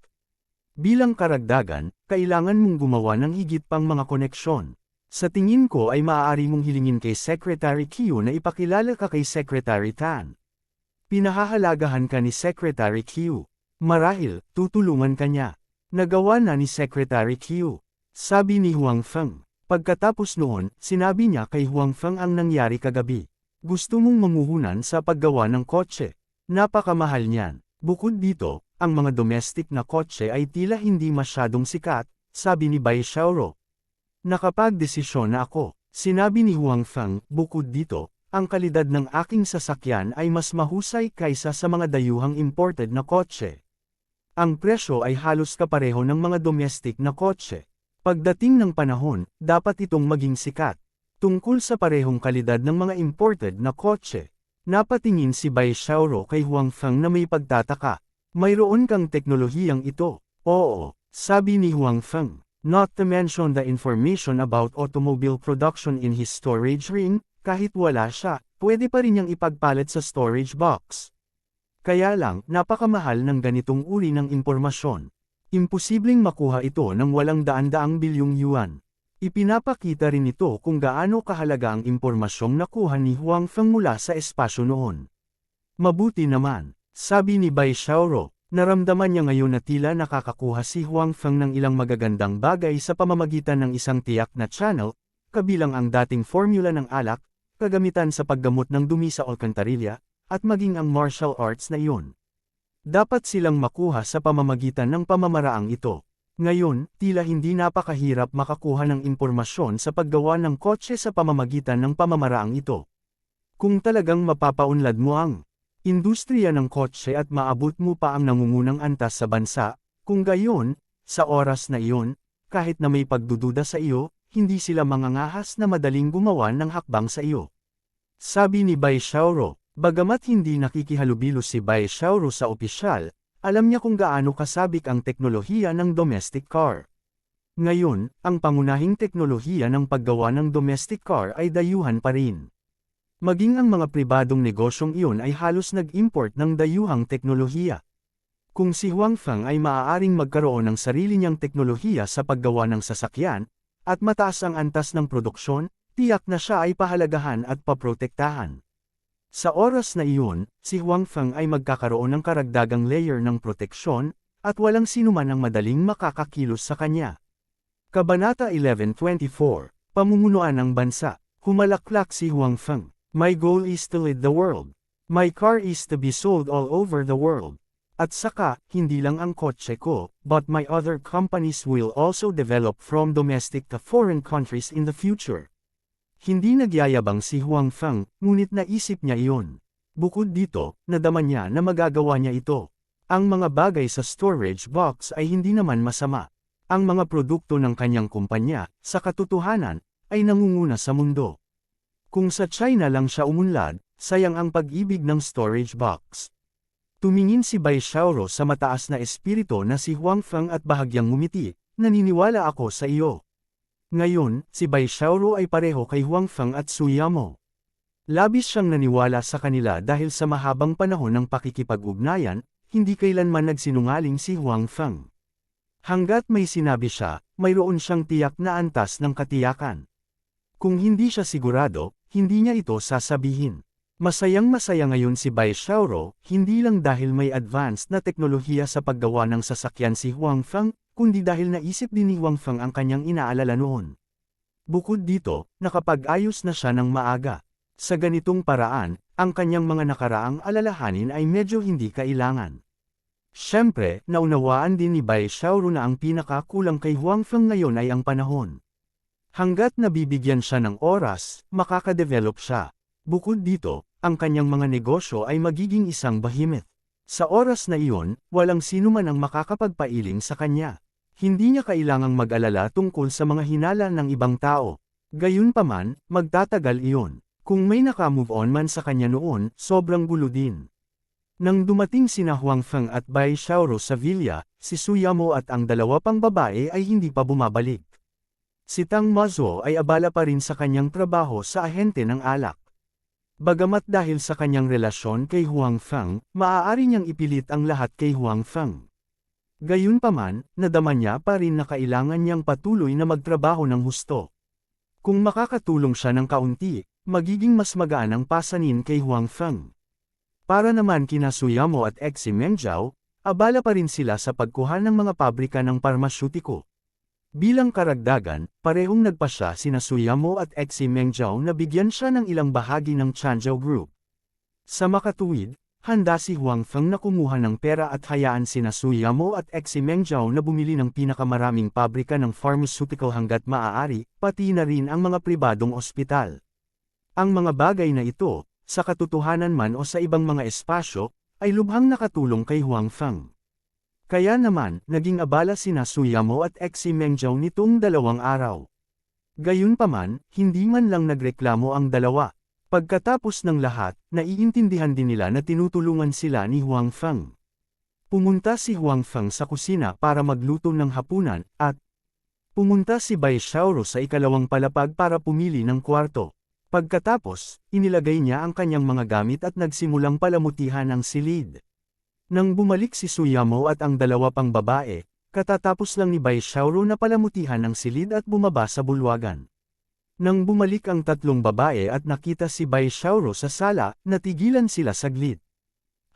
Bilang karagdagan, kailangan mong gumawa ng higit pang mga koneksyon. Sa tingin ko ay maaari mong hilingin kay Secretary Qiu na ipakilala ka kay Secretary Tan. Pinahahalagahan ka ni Secretary Qiu. Marahil, tutulungan ka niya. Nagawa na ni Secretary Qiu. Sabi ni Huang Feng. Pagkatapos noon, sinabi niya kay Huang Feng ang nangyari kagabi. Gusto mong mamuhunan sa paggawa ng kotse. Napakamahal niyan. Bukod dito, ang mga domestic na kotse ay tila hindi masyadong sikat, sabi ni Bai Xiaoro. Nakapagdesisyon na ako, sinabi ni Huang Feng. Bukod dito, ang kalidad ng aking sasakyan ay mas mahusay kaysa sa mga dayuhang imported na kotse. Ang presyo ay halos kapareho ng mga domestic na kotse. Pagdating ng panahon, dapat itong maging sikat. Tungkol sa parehong kalidad ng mga imported na kotse, napatingin si Bai Xiaoro kay Huang Feng na may pagtataka. Mayroon kang teknolohiyang ito. Oo, sabi ni Huang Feng. Not to mention the information about automobile production in his storage ring, kahit wala siya, pwede pa rin niyang ipagpalit sa storage box. Kaya lang, napakamahal ng ganitong uri ng impormasyon. Imposibleng makuha ito ng walang daan-daang bilyong yuan. Ipinapakita rin ito kung gaano kahalaga ang impormasyong nakuha ni Huang Feng mula sa espasyo noon. Mabuti naman. Sabi ni Bai Xiaoro, naramdaman niya ngayon na tila nakakakuha si Huang Feng ng ilang magagandang bagay sa pamamagitan ng isang tiyak na channel, kabilang ang dating formula ng alak, kagamitan sa paggamot ng dumi sa alkantarilya, at maging ang martial arts na iyon. Dapat silang makuha sa pamamagitan ng pamamaraang ito. Ngayon, tila hindi napakahirap makakuha ng impormasyon sa paggawa ng kotse sa pamamagitan ng pamamaraang ito. Kung talagang mapapaunlad mo ang industriya ng kotse at maabot mo pa ang nangungunang antas sa bansa, kung gayon, sa oras na iyon, kahit na may pagdududa sa iyo, hindi sila mangangahas na madaling gumawa ng hakbang sa iyo. Sabi ni Bai Xiaoro, bagamat hindi nakikihalubilo si Bai Xiaoro sa opisyal, alam niya kung gaano kasabik ang teknolohiya ng domestic car. Ngayon, ang pangunahing teknolohiya ng paggawa ng domestic car ay dayuhan pa rin. Maging ang mga pribadong negosyong iyon ay halos nag-import ng dayuhang teknolohiya. Kung si Huang Feng ay maaaring magkaroon ng sarili niyang teknolohiya sa paggawa ng sasakyan, at mataas ang antas ng produksyon, tiyak na siya ay pahalagahan at paprotektahan. Sa oras na iyon, si Huang Feng ay magkakaroon ng karagdagang layer ng proteksyon, at walang sinuman ang madaling makakakilos sa kanya. Kabanata 1124, Pamumunuan ng Bansa. Humalaklak si Huang Feng. My goal is to lead the world. My car is to be sold all over the world. At saka, hindi lang ang kotse ko, but my other companies will also develop from domestic to foreign countries in the future. Hindi nagyayabang si Huang Feng, ngunit naisip niya iyon. Bukod dito, nadama niya na magagawa niya ito. Ang mga bagay sa storage box ay hindi naman masama. Ang mga produkto ng kanyang kumpanya, sa katotohanan, ay nangunguna sa mundo. Kung sa China lang siya umunlad, sayang ang pag-ibig ng storage box. Tumingin si Bai Xiaoro sa mataas na espiritu na si Huang Feng at bahagyang ngumiti, naniniwala ako sa iyo. Ngayon, si Bai Xiaoro ay pareho kay Huang Feng at Su Yamo. Labis siyang naniwala sa kanila dahil sa mahabang panahon ng pakikipag-ugnayan, hindi kailanman nagsinungaling si Huang Feng. Hanggat may sinabi siya, mayroon siyang tiyak na antas ng katiyakan. Kung hindi siya sigurado, hindi niya ito sasabihin. Masayang-masaya ngayon si Bai Xiaoro, hindi lang dahil may advanced na teknolohiya sa paggawa ng sasakyan si Huang Feng, kundi dahil naisip din ni Huang Feng ang kanyang inaalala noon. Bukod dito, nakapag-ayos na siya ng maaga. Sa ganitong paraan, ang kanyang mga nakaraang alalahanin ay medyo hindi kailangan. Siyempre, naunawaan din ni Bai Xiaoro na ang pinakakulang kay Huang Feng ngayon ay ang panahon. Hanggat nabibigyan siya ng oras, makakadevelop siya. Bukod dito, ang kanyang mga negosyo ay magiging isang behemoth. Sa oras na iyon, walang sino man ang makakapagpailing sa kanya. Hindi niya kailangang mag-alala tungkol sa mga hinala ng ibang tao. Gayunpaman, magtatagal iyon. Kung may naka-move on man sa kanya noon, sobrang gulo din. Nang dumating sina Huang Feng at Bai Xiaoro sa villa, si Su Yamo at ang dalawa pang babae ay hindi pa bumabalik. Si Tang Mazuo ay abala pa rin sa kanyang trabaho sa ahente ng alak. Bagamat dahil sa kanyang relasyon kay Huang Feng, maaari niyang ipilit ang lahat kay Huang Feng. Gayunpaman, nadama niya pa rin na kailangan niyang patuloy na magtrabaho ng husto. Kung makakatulong siya ng kaunti, magiging mas magaan ang pasanin kay Huang Feng. Para naman kina Su Yamo at Xi Mengzhao, abala pa rin sila sa pagkuha ng mga pabrika ng parmasyutiko. Bilang karagdagan, parehong nagpasya sina Su Yamo at Xi Mengzhao na bigyan siya ng ilang bahagi ng Changzhou Group. Sa makatuwid, handa si Huang Feng na kumuha ng pera at hayaan sina Su Yamo at Xi Mengzhao na bumili ng pinakamaraming pabrika ng pharmaceutical hanggat maaari, pati na rin ang mga pribadong ospital. Ang mga bagay na ito, sa katotohanan man o sa ibang mga espasyo, ay lubhang nakatulong kay Huang Feng. Kaya naman, naging abala sina Su Yamo at Xi Mengzhao nitong 2 araw. Gayunpaman, hindi man lang nagreklamo ang dalawa. Pagkatapos ng lahat, naiintindihan din nila na tinutulungan sila ni Huang Feng. Pumunta si Huang Feng sa kusina para magluto ng hapunan, at pumunta si Bai Xiaoro sa ikalawang palapag para pumili ng kwarto. Pagkatapos, inilagay niya ang kanyang mga gamit at nagsimulang palamutihan ang silid. Nang bumalik si Su Yamo at ang dalawa pang babae, katatapos lang ni Bai Xiaoro na palamutihan ang silid at bumaba sa bulwagan. Nang bumalik ang tatlong babae at nakita si Bai Xiaoro sa sala, natigilan sila saglit.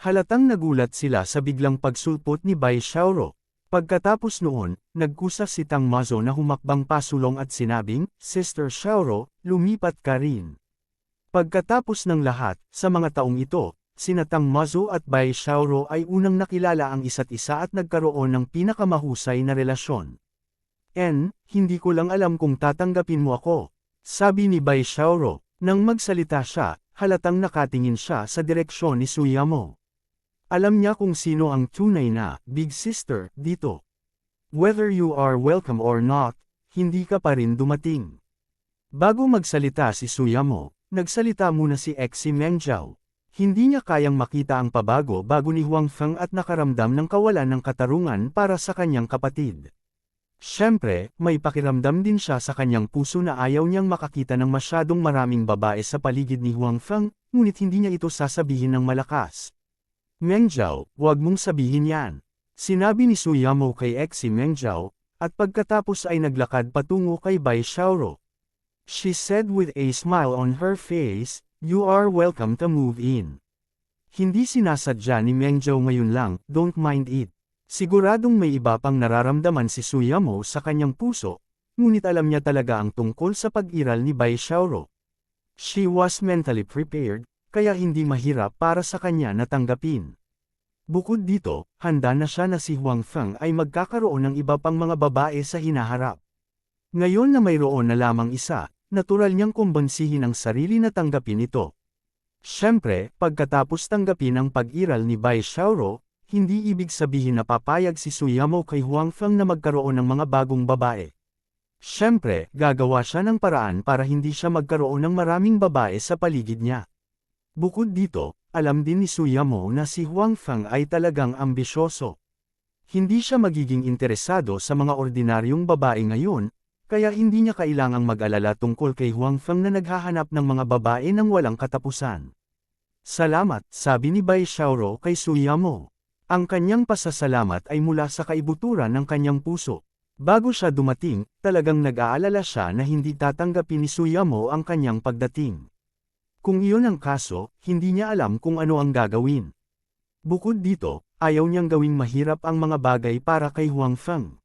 Halatang nagulat sila sa biglang pagsulpot ni Bai Xiaoro. Pagkatapos noon, nagkusa si Tang Mazo na humakbang pasulong at sinabing, Sister Xiaoro, lumipat ka rin. Pagkatapos ng lahat, sa mga taong ito, sina Tang Mazo at Bai Xiaoro ay unang nakilala ang isa't isa at nagkaroon ng pinakamahusay na relasyon. Hindi ko lang alam kung tatanggapin mo ako, sabi ni Bai Xiaoro. Nang magsalita siya, halatang nakatingin siya sa direksyon ni Suyamo. Alam niya kung sino ang tunay na big sister dito. Whether you are welcome or not, hindi ka pa rin dumating. Bago magsalita si Suyamo, nagsalita muna si Xi Mengjiao. Hindi niya kayang makita ang pabago bago ni Huang Feng at nakaramdam ng kawalan ng katarungan para sa kanyang kapatid. Siyempre, may pakiramdam din siya sa kanyang puso na ayaw niyang makakita ng masyadong maraming babae sa paligid ni Huang Feng, ngunit hindi niya ito sasabihin ng malakas. Mengjiao, huwag mong sabihin yan. Sinabi ni Suyamo kay Xi Mengjiao, at pagkatapos ay naglakad patungo kay Bai Xiaoro. She said with a smile on her face, "You are welcome to move in." Hindi sinasadya ni Mengjiao ngayon lang, don't mind it. Siguradong may iba pang nararamdaman si Suyamo sa kanyang puso, ngunit alam niya talaga ang tungkol sa pag-iral ni Bai Xiaoro. She was mentally prepared, kaya hindi mahirap para sa kanya na tanggapin. Bukod dito, handa na siya na si Huang Feng ay magkakaroon ng iba pang mga babae sa hinaharap. Ngayon na mayroon na lamang isa, natural niyang kumbansihin ang sarili na tanggapin ito. Siyempre, pagkatapos tanggapin ang pag-iral ni Bai Xiaoro, hindi ibig sabihin na papayag si Suyamo kay Huang Feng na magkaroon ng mga bagong babae. Siyempre, gagawa siya ng paraan para hindi siya magkaroon ng maraming babae sa paligid niya. Bukod dito, alam din ni Suyamo na si Huang Feng ay talagang ambisyoso. Hindi siya magiging interesado sa mga ordinaryong babae ngayon, kaya hindi niya kailangang mag-alala tungkol kay Huang Feng na naghahanap ng mga babae ng walang katapusan. Salamat, sabi ni Bai Xiaoro kay Suyamo. Ang kanyang pasasalamat ay mula sa kaibuturan ng kanyang puso. Bago siya dumating, talagang nag-aalala siya na hindi tatanggapin ni Suyamo ang kanyang pagdating. Kung iyon ang kaso, hindi niya alam kung ano ang gagawin. Bukod dito, ayaw niyang gawing mahirap ang mga bagay para kay Huang Feng.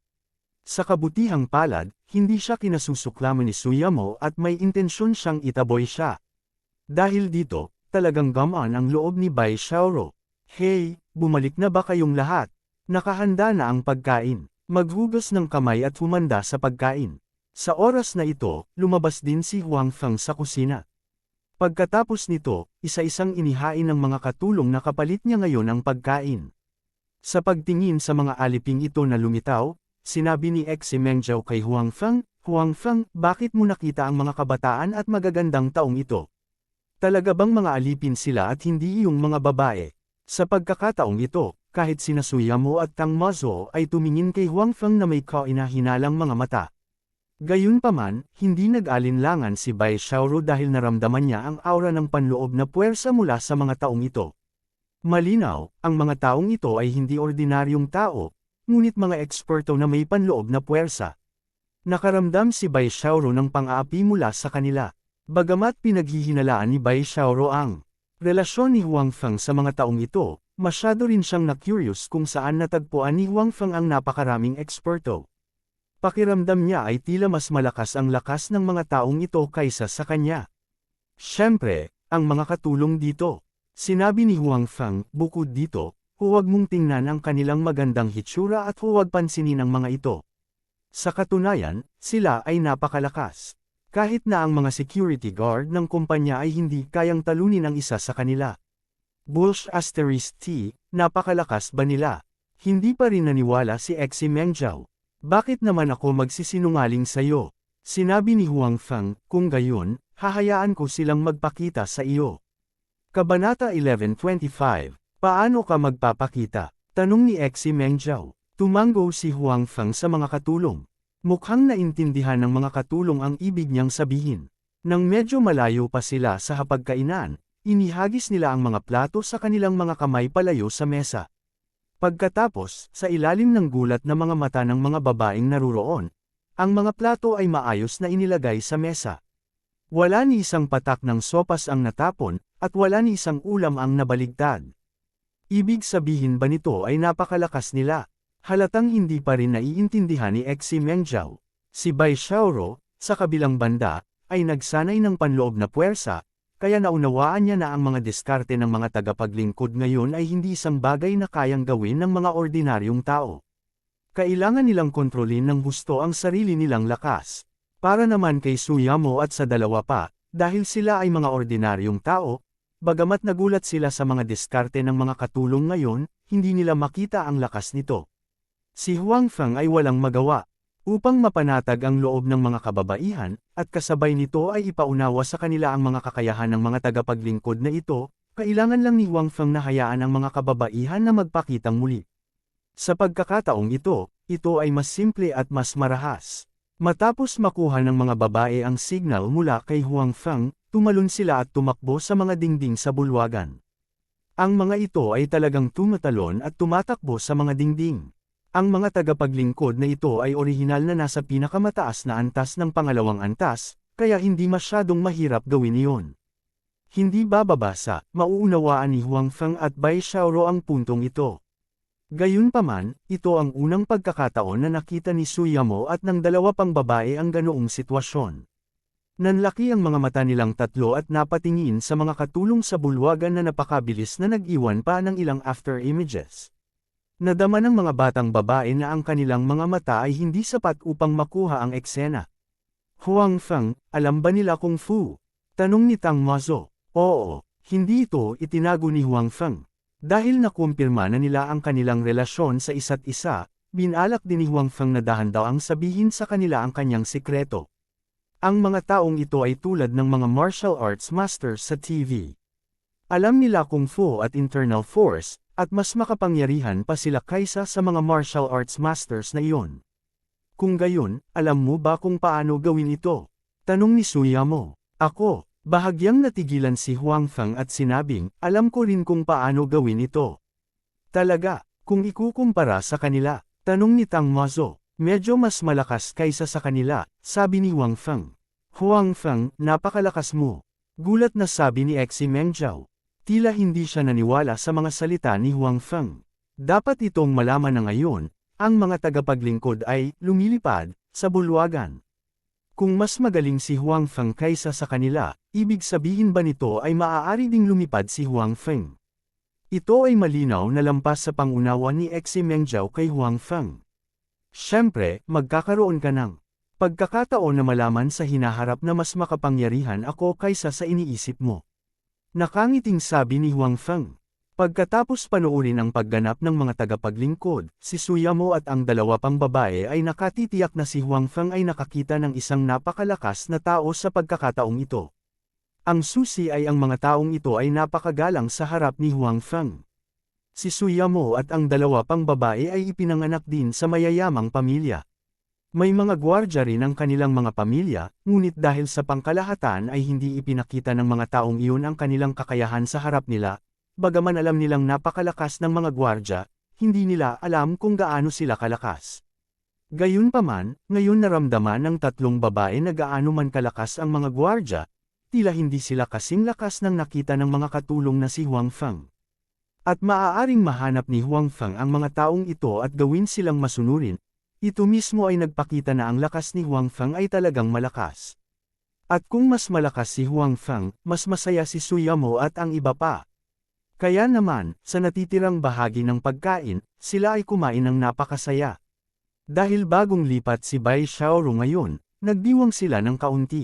Sa kabutihang palad, hindi siya kinasusuklaman ni Suyamo at may intensyon siyang itaboy siya. Dahil dito, talagang gamaan ang loob ni Bai Xiaoro. Hey, bumalik na ba kayong lahat? Nakahanda na ang pagkain. Maghugas ng kamay at humanda sa pagkain. Sa oras na ito, lumabas din si Huang Feng sa kusina. Pagkatapos nito, isa-isang inihain ng mga katulong na kapalit niya ngayon ang pagkain. Sa pagtingin sa mga aliping ito na lumitaw, sinabi ni Xi Mengjiao kay Huang Feng, Huang Feng, bakit mo nakita ang mga kabataan at magagandang taong ito? Talaga bang mga alipin sila at hindi iyong mga babae? Sa pagkakataong ito, kahit sina Suyamo at Tang Mazo ay tumingin kay Huang Feng na may kahinahinalang mga mata. Gayunpaman, hindi nag-alinlangan si Bai Xiaoro dahil naramdaman niya ang aura ng panloob na puwersa mula sa mga taong ito. Malinaw, ang mga taong ito ay hindi ordinaryong tao, ngunit mga eksperto na may panloob na puwersa. Nakaramdam si Bai Xiaoro ng pang-aapi mula sa kanila. Bagamat pinaghihinalaan ni Bai Xiaoro ang relasyon ni Huang Feng sa mga taong ito, masyado rin siyang na-curious kung saan natagpuan ni Huang Feng ang napakaraming eksperto. Pakiramdam niya ay tila mas malakas ang lakas ng mga taong ito kaysa sa kanya. Siyempre, ang mga katulong dito. Sinabi ni Huang Feng, bukod dito, huwag mong tingnan ang kanilang magandang hitsura at huwag pansinin ang mga ito. Sa katunayan, sila ay napakalakas. Kahit na ang mga security guard ng kumpanya ay hindi kayang talunin ang isa sa kanila. *T, napakalakas ba nila? Hindi pa rin naniwala si Xi Mengjiao. Bakit naman ako magsisinungaling sa'yo? Sinabi ni Huang Feng, kung gayon, hahayaan ko silang magpakita sa iyo. Kabanata 11:25, paano ka magpapakita? Tanong ni Xi Mengjiao. Tumango si Huang Feng sa mga katulong. Mukhang naintindihan ng mga katulong ang ibig niyang sabihin. Nang medyo malayo pa sila sa hapagkainan, inihagis nila ang mga plato sa kanilang mga kamay palayo sa mesa. Pagkatapos, sa ilalim ng gulat na mga mata ng mga babaeng naruroon, ang mga plato ay maayos na inilagay sa mesa. Wala ni isang patak ng sopas ang natapon, at wala ni isang ulam ang nabaligtad. Ibig sabihin ba nito ay napakalakas nila? Halatang hindi pa rin naiintindihan ni Xi Mengzhao. Si Bai Xiaoro, sa kabilang banda, ay nagsanay ng panloob na puwersa, kaya naunawaan niya na ang mga diskarte ng mga tagapaglingkod ngayon ay hindi isang bagay na kayang gawin ng mga ordinaryong tao. Kailangan nilang kontrolin ng husto ang sarili nilang lakas. Para naman kay Suyamo at sa dalawa pa, dahil sila ay mga ordinaryong tao, bagamat nagulat sila sa mga diskarte ng mga katulong ngayon, hindi nila makita ang lakas nito. Si Huang Feng ay walang magawa. Upang mapanatag ang loob ng mga kababaihan, at kasabay nito ay ipaunawa sa kanila ang mga kakayahan ng mga tagapaglingkod na ito, kailangan lang ni Huang Feng na hayaan ang mga kababaihan na magpakitang muli. Sa pagkakataong ito ay mas simple at mas marahas. Matapos makuha ng mga babae ang signal mula kay Huang Feng, tumalon sila at tumakbo sa mga dingding sa bulwagan. Ang mga ito ay talagang tumatalon at tumatakbo sa mga dingding. Ang mga tagapaglingkod na ito ay orihinal na nasa pinakamataas na antas ng pangalawang antas, kaya hindi masyadong mahirap gawin iyon. Hindi bababasa, mauunawaan ni Huang Feng at Bai Xiaoro ang puntong ito. Gayunpaman, ito ang unang pagkakataon na nakita ni Suyamo at ng dalawa pang babae ang ganoong sitwasyon. Nanlaki ang mga mata nilang tatlo at napatingin sa mga katulong sa bulwagan na napakabilis na nag-iwan pa ng ilang after images. Nadama ng mga batang babae na ang kanilang mga mata ay hindi sapat upang makuha ang eksena. Huang Feng, alam ba nila kung fu? Tanong ni Tang Mazo. Oo, hindi ito itinago ni Huang Feng. Dahil nakumpirma na nila ang kanilang relasyon sa isa't isa, binalak din ni Huang Feng na dahan daw ang sabihin sa kanila ang kanyang sikreto. Ang mga taong ito ay tulad ng mga martial arts masters sa TV. Alam nila kung fu at internal force, at mas makapangyarihan pa sila kaysa sa mga martial arts masters na iyon. Kung gayon, alam mo ba kung paano gawin ito? Tanong ni Suyamo. Ako, bahagyang natigilan si Huang Feng at sinabing, alam ko rin kung paano gawin ito. Talaga, kung ikukumpara sa kanila, tanong ni Tang Mazo, medyo mas malakas kaysa sa kanila, sabi ni Huang Feng. Huang Feng, napakalakas mo. Gulat na sabi ni Xi Mengzhao. Tila hindi siya naniwala sa mga salita ni Huang Feng. Dapat itong malaman na ngayon, ang mga tagapaglingkod ay lumilipad sa bulwagan. Kung mas magaling si Huang Feng kaysa sa kanila, ibig sabihin ba nito ay maaari ding lumipad si Huang Feng? Ito ay malinaw na lampas sa pangunawa ni Xi Mengzhao kay Huang Feng. Siyempre, magkakaroon ka ng pagkakataon na malaman sa hinaharap na mas makapangyarihan ako kaysa sa iniisip mo. Nakangiting sabi ni Huang Feng. Pagkatapos panoorin ang pagganap ng mga tagapaglingkod, si Suyamo at ang dalawa pang babae ay nakatitiyak na si Huang Feng ay nakakita ng isang napakalakas na tao sa pagkakataong ito. Ang susi ay ang mga taong ito ay napakagalang sa harap ni Huang Feng. Si Suyamo at ang dalawa pang babae ay ipinanganak din sa mayayamang pamilya. May mga gwardya rin ang kanilang mga pamilya, ngunit dahil sa pangkalahatan ay hindi ipinakita ng mga taong iyon ang kanilang kakayahan sa harap nila, bagaman alam nilang napakalakas ng mga gwardya, hindi nila alam kung gaano sila kalakas. Gayunpaman, ngayon naramdaman ng tatlong babae na gaano man kalakas ang mga gwardya, tila hindi sila kasing lakas nang nakita ng mga katulong na si Huang Feng. At maaaring mahanap ni Huang Feng ang mga taong ito at gawin silang masunurin. Ito mismo ay nagpakita na ang lakas ni Huang Feng ay talagang malakas. At kung mas malakas si Huang Feng, mas masaya si Suyamo at ang iba pa. Kaya naman, sa natitirang bahagi ng pagkain, sila ay kumain ng napakasaya. Dahil bagong lipat si Bai Xiaoro ngayon, nagdiwang sila ng kaunti.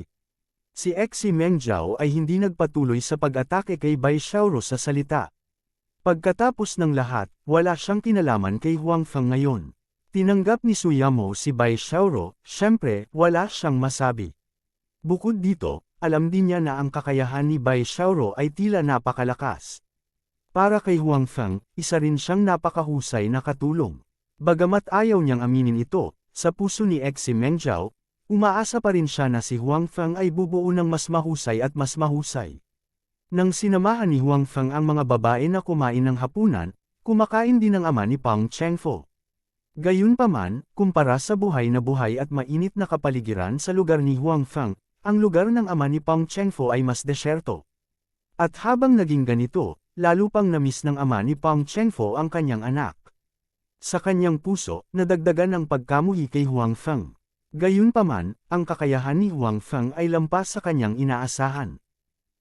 Si Xi Mengzhao ay hindi nagpatuloy sa pag-atake kay Bai Xiaoro sa salita. Pagkatapos ng lahat, wala siyang kinalaman kay Huang Feng ngayon. Tinanggap ni Suyamo si Bai Xiaoro, syempre, wala siyang masabi. Bukod dito, alam din niya na ang kakayahan ni Bai Xiaoro ay tila napakalakas. Para kay Huang Feng, isa rin siyang napakahusay na katulong. Bagamat ayaw niyang aminin ito, sa puso ni Xi Mengzhao, umaasa pa rin siya na si Huang Feng ay bubuo ng mas mahusay at mas mahusay. Nang sinamahan ni Huang Feng ang mga babae na kumain ng hapunan, kumakain din ang ama ni Pang Chengfo. Gayunpaman, kumpara sa buhay at mainit na kapaligiran sa lugar ni Huang Feng, ang lugar ng ama ni Pang Chengfo ay mas desyerto. At habang naging ganito, lalo pang namiss ng ama ni Pang Chengfo ang kanyang anak. Sa kanyang puso, nadagdagan ang pagkamuhi kay Huang Feng. Gayunpaman, ang kakayahan ni Huang Feng ay lampas sa kanyang inaasahan.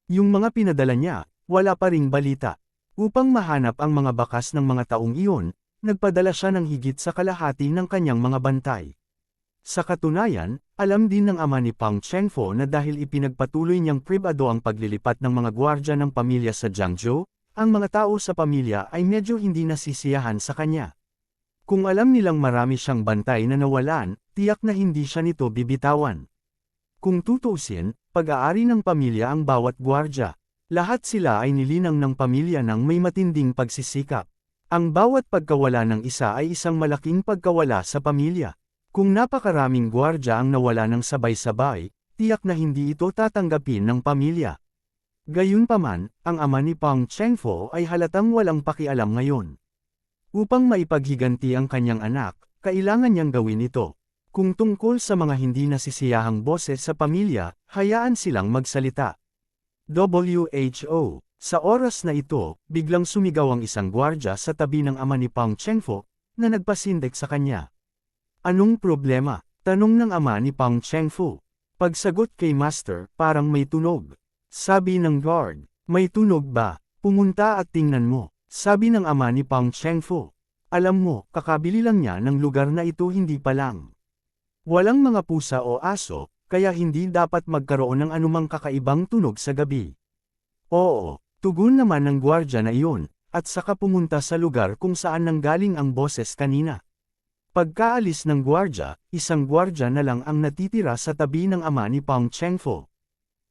Yung mga pinadala niya, wala pa ring balita. Upang mahanap ang mga bakas ng mga taong iyon, nagpadala siya ng higit sa kalahati ng kanyang mga bantay. Sa katunayan, alam din ng ama ni Pang Chengfo na dahil ipinagpatuloy niyang pribado ang paglilipat ng mga gwardya ng pamilya sa Jiangzhou, ang mga tao sa pamilya ay medyo hindi nasisiyahan sa kanya. Kung alam nilang marami siyang bantay na nawalan, tiyak na hindi siya nito bibitawan. Kung tutuusin, pag-aari ng pamilya ang bawat gwardya. Lahat sila ay nilinang ng pamilya ng may matinding pagsisikap. Ang bawat pagkawala ng isa ay isang malaking pagkawala sa pamilya. Kung napakaraming gwardya ang nawala ng sabay-sabay, tiyak na hindi ito tatanggapin ng pamilya. Gayunpaman, ang ama ni Pang Chengfo ay halatang walang pakialam ngayon. Upang maipaghiganti ang kanyang anak, kailangan niyang gawin ito. Kung tungkol sa mga hindi nasisiyahang boses sa pamilya, hayaan silang magsalita. WHO. Sa oras na ito, biglang sumigaw ang isang gwardya sa tabi ng ama ni Pang Chengfo, na nagpasindek sa kanya. Anong problema? Tanong ng ama ni Pang Chengfo. Pagsagot kay Master, parang may tunog. Sabi ng guard, may tunog ba? Pumunta at tingnan mo. Sabi ng ama ni Pang Chengfo. Alam mo, kakabili lang niya ng lugar na ito hindi pa lang. Walang mga pusa o aso, kaya hindi dapat magkaroon ng anumang kakaibang tunog sa gabi. Oo, tugon naman ng gwardya na iyon, at saka pumunta sa lugar kung saan nanggaling ang boses kanina. Pagkaalis ng gwardya, isang gwardya na lang ang natitira sa tabi ng ama ni Pang Chengfo.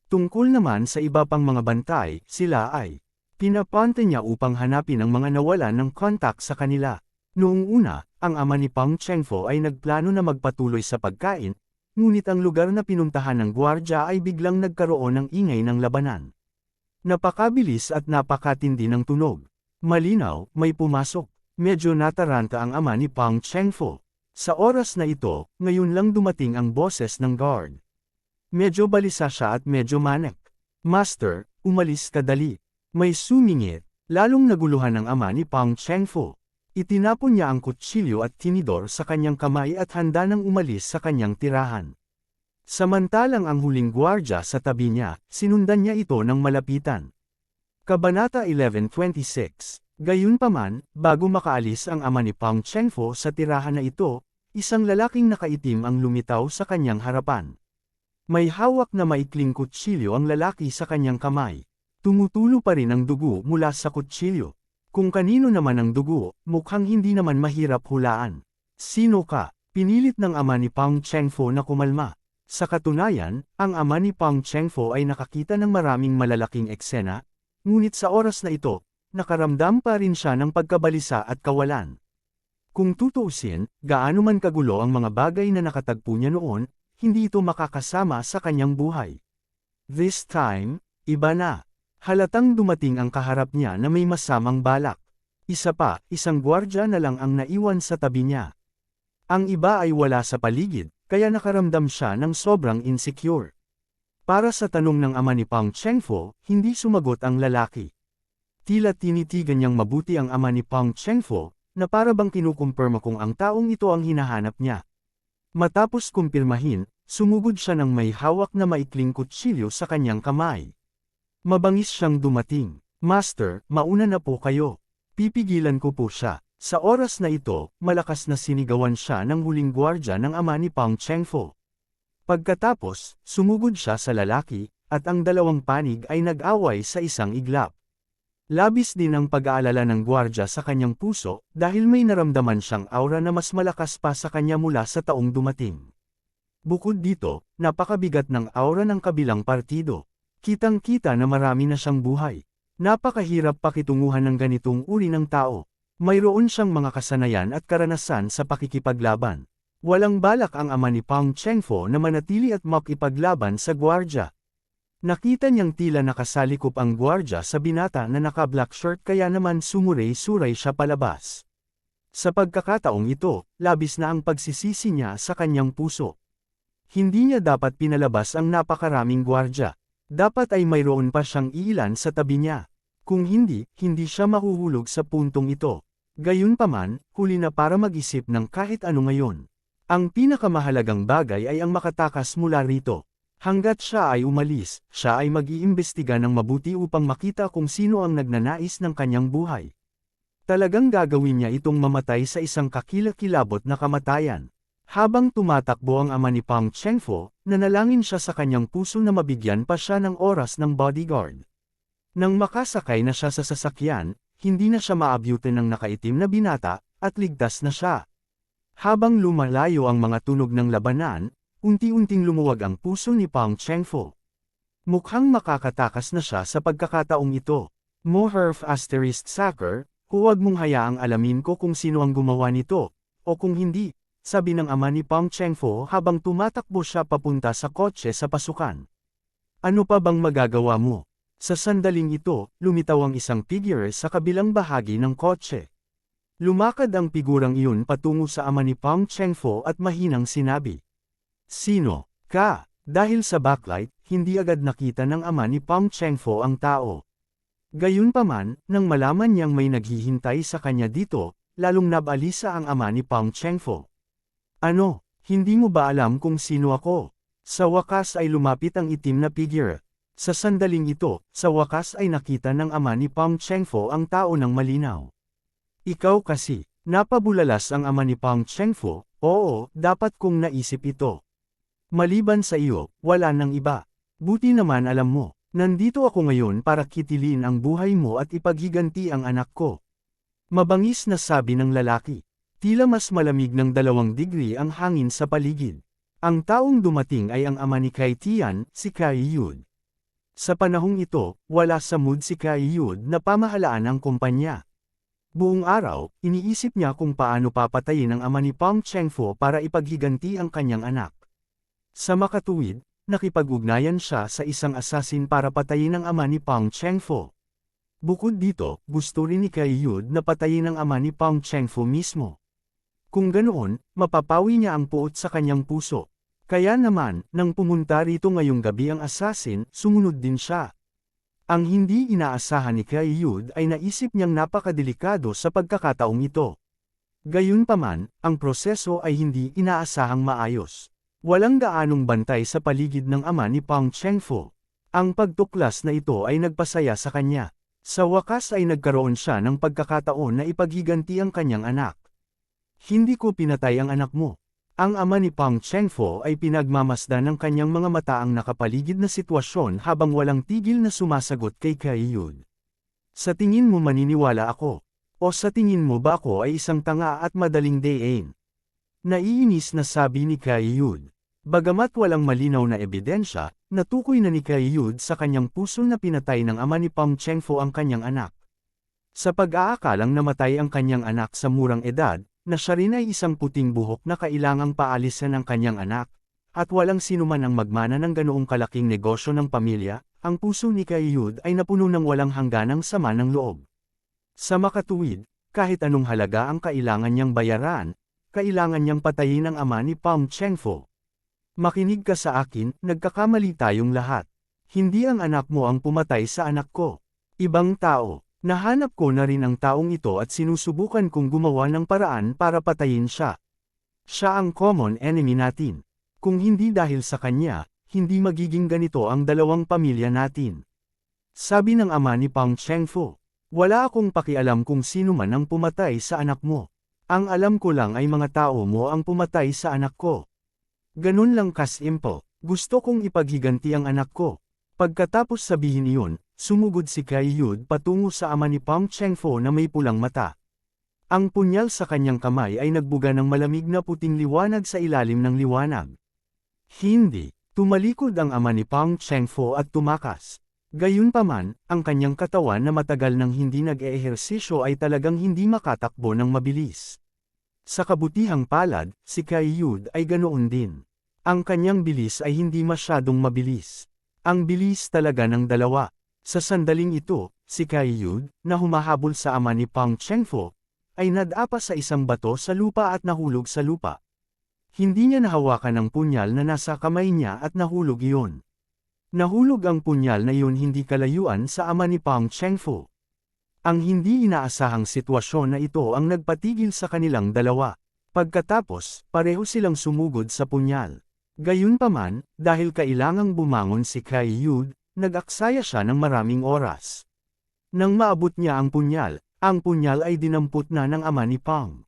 Tungkol naman sa iba pang mga bantay, sila ay pinapante niya upang hanapin ang mga nawalan ng kontak sa kanila. Noong una, ang ama ni Pang Chengfo ay nagplano na magpatuloy sa pagkain, ngunit ang lugar na pinuntahan ng gwardya ay biglang nagkaroon ng ingay ng labanan. Napakabilis at napakatindi ng tunog. Malinaw, may pumasok. Medyo nataranta ang ama ni Pang Chengfo. Sa oras na ito, ngayon lang dumating ang boses ng guard. Medyo balisa siya at medyo manek. Master, umalis ka dali. May sumingit, lalong naguluhan ang ama ni Pang Chengfo. Itinapon niya ang kutsilyo at tinidor sa kanyang kamay at handa nang umalis sa kanyang tirahan. Samantalang ang huling gwardya sa tabi niya, sinundan niya ito ng malapitan. Kabanata 11:26. Gayunpaman, bago makaalis ang ama ni Pang Chengfo sa tirahan na ito, isang lalaking nakaitim ang lumitaw sa kanyang harapan. May hawak na maikling kutsilyo ang lalaki sa kanyang kamay. Tumutulo pa rin ang dugo mula sa kutsilyo. Kung kanino naman ang dugo, mukhang hindi naman mahirap hulaan. Sino ka? Pinilit ng ama ni Pang Chengfo na kumalma. Sa katunayan, ang ama ni Pang Chengfo ay nakakita ng maraming malalaking eksena, ngunit sa oras na ito, nakaramdam pa rin siya ng pagkabalisa at kawalan. Kung tutuusin, gaano man kagulo ang mga bagay na nakatagpo niya noon, hindi ito makakasama sa kanyang buhay. This time, iba na. Halatang dumating ang kaharap niya na may masamang balak. Isa pa, isang gwardya na lang ang naiwan sa tabi niya. Ang iba ay wala sa paligid, kaya nakaramdam siya ng sobrang insecure. Para sa tanong ng ama ni Pang Chengfo, hindi sumagot ang lalaki. Tila tinitigan niyang mabuti ang ama ni Pang Chengfo, na para bang kinukumpirma kung ang taong ito ang hinahanap niya. Matapos kumpirmahin, sumugod siya ng may hawak na maikling kutsilyo sa kanyang kamay. Mabangis siyang dumating. Master, mauna na po kayo. Pipigilan ko po siya. Sa oras na ito, malakas na sinigawan siya ng huling gwardya ng ama ni Pang Chengfo. Pagkatapos, sumugod siya sa lalaki, at ang dalawang panig ay nag-away sa isang iglap. Labis din ang pag-aalala ng gwardya sa kanyang puso, dahil may naramdaman siyang aura na mas malakas pa sa kanya mula sa taong dumating. Bukod dito, napakabigat ng aura ng kabilang partido. Kitang-kita na marami na siyang buhay. Napakahirap pakitunguhan ng ganitong uri ng tao. Mayroon siyang mga kasanayan at karanasan sa pakikipaglaban. Walang balak ang ama ni Pang Chengfo na manatili at makipaglaban sa gwardya. Nakita niyang tila nakasalikop ang gwardya sa binata na naka-black shirt kaya naman sumuray-suray siya palabas. Sa pagkakataong ito, labis na ang pagsisisi niya sa kanyang puso. Hindi niya dapat pinalabas ang napakaraming gwardya. Dapat ay mayroon pa siyang iilan sa tabi niya. Kung hindi, hindi siya mahuhulog sa puntong ito. Gayunpaman, huli na para mag-isip ng kahit ano ngayon. Ang pinakamahalagang bagay ay ang makatakas mula rito. Hanggat siya ay umalis, siya ay mag-iimbestiga ng mabuti upang makita kung sino ang nagnanais ng kanyang buhay. Talagang gagawin niya itong mamatay sa isang kakilakilabot na kamatayan. Habang tumatakbo ang ama ni Pang Chengfo, nanalangin siya sa kanyang puso na mabigyan pa siya ng oras ng bodyguard. Nang makasakay na siya sa sasakyan, hindi na siya maabyutin ng nakaitim na binata, at ligtas na siya. Habang lumalayo ang mga tunog ng labanan, unti-unting lumuwag ang puso ni Pang Chengfo. Mukhang makakatakas na siya sa pagkakataong ito. Moherf asterisk saker, huwag mong hayaang alamin ko kung sino ang gumawa nito, o kung hindi, sabi ng ama ni Pang Chengfo habang tumatakbo siya papunta sa kotse sa pasukan. Ano pa bang magagawa mo? Sa sandaling ito, lumitaw ang isang figure sa kabilang bahagi ng kotse. Lumakad ang figurang iyon patungo sa ama ni Pang Chengfo at mahinang sinabi. Sino ka? Dahil sa backlight, hindi agad nakita ng ama ni Pang Chengfo ang tao. Gayunpaman, nang malaman niyang may naghihintay sa kanya dito, lalong nabalisa ang ama ni Pang Chengfo. Ano, hindi mo ba alam kung sino ako? Sa wakas ay lumapit ang itim na figure. Sa sandaling ito, sa wakas ay nakita ng ama ni Pang Chengfo ang tao ng malinaw. Ikaw kasi, napabulalas ang ama ni Pang Chengfo, oo, dapat kong naisip ito. Maliban sa iyo, wala nang iba. Buti naman alam mo, nandito ako ngayon para kitilin ang buhay mo at ipaghiganti ang anak ko. Mabangis na sabi ng lalaki. Tila mas malamig ng 2 degree ang hangin sa paligid. Ang taong dumating ay ang ama ni Kai Tian, si Kai Yud. Sa panahong ito, wala sa mood si Kai Yud na pamahalaan ang kumpanya. Buong araw, iniisip niya kung paano papatayin ang ama ni Pang Chengfo para ipaghiganti ang kanyang anak. Sa makatuwid, nakipag-ugnayan siya sa isang assassin para patayin ang ama ni Pang Chengfo. Bukod dito, gusto rin ni Kai Yud na patayin ang ama ni Pang Chengfo mismo. Kung ganoon, mapapawi niya ang puot sa kanyang puso. Kaya naman, nang pumunta rito ngayong gabi ang assassin, sumunod din siya. Ang hindi inaasahan ni Kai Yud ay naisip niyang napakadelikado sa pagkakataong ito. Gayunpaman, ang proseso ay hindi inaasahang maayos. Walang gaanong bantay sa paligid ng ama ni Pang Chengfo. Ang pagtuklas na ito ay nagpasaya sa kanya. Sa wakas ay nagkaroon siya ng pagkakataon na ipaghiganti ang kanyang anak. Hindi ko pinatay ang anak mo. Ang ama ni Pang Chengfo ay pinagmamasdan ng kanyang mga mata ang nakapaligid na sitwasyon habang walang tigil na sumasagot kay Kai Yud. Sa tingin mo maniniwala ako? O sa tingin mo ba ako ay isang tanga at madaling dayin? Naiinis na sabi ni Kai Yud. Bagamat walang malinaw na ebidensya, natukoy na ni Kai Yud sa kanyang puso na pinatay ng ama ni Pang Chengfo ang kanyang anak. Sa pag-aakalang namatay ang kanyang anak sa murang edad, na siya rin ay isang puting buhok na kailangang paalisan ng kanyang anak, at walang sinuman ang magmana ng ganoong kalaking negosyo ng pamilya, ang puso ni Kai Yud ay napuno ng walang hangganang sama ng loob. Sa makatuwid, kahit anong halaga ang kailangan niyang bayaran, kailangan niyang patayin ang ama ni Pang Chengfo. Makinig ka sa akin, nagkakamali tayong lahat. Hindi ang anak mo ang pumatay sa anak ko. Ibang tao. Nahanap ko na rin ang taong ito at sinusubukan kong gumawa ng paraan para patayin siya. Siya ang common enemy natin. Kung hindi dahil sa kanya, hindi magiging ganito ang 2 pamilya natin. Sabi ng ama ni Pang Chengfo. Wala akong pakialam kung sino man ang pumatay sa anak mo. Ang alam ko lang ay mga tao mo ang pumatay sa anak ko. Ganun lang kasimple. Gusto kong ipaghiganti ang anak ko. Pagkatapos sabihin iyon, sumugod si Kai Yud patungo sa ama ni Pang Chengfo na may pulang mata. Ang punyal sa kanyang kamay ay nagbuga ng malamig na puting liwanag sa ilalim ng liwanag. Hindi, tumalikod ang ama ni Pang Chengfo at tumakas. Gayunpaman, ang kanyang katawan na matagal nang hindi nag-eehersisyo ay talagang hindi makatakbo ng mabilis. Sa kabutihang palad, si Kai Yud ay ganoon din. Ang kanyang bilis ay hindi masyadong mabilis. Ang bilis talaga ng dalawa. Sa sandaling ito, si Kai Yud, na humahabol sa ama ni Pang Chengfo, ay nadapa sa isang bato sa lupa at nahulog sa lupa. Hindi niya nahawakan ang punyal na nasa kamay niya at nahulog iyon. Nahulog ang punyal na iyon hindi kalayuan sa ama ni Pang Chengfo. Ang hindi inaasahang sitwasyon na ito ang nagpatigil sa kanilang dalawa. Pagkatapos, pareho silang sumugod sa punyal. Gayunpaman, dahil kailangang bumangon si Kai Yud, nag-aksaya siya ng maraming oras. Nang maabot niya ang punyal ay dinampot na ng ama ni Pang.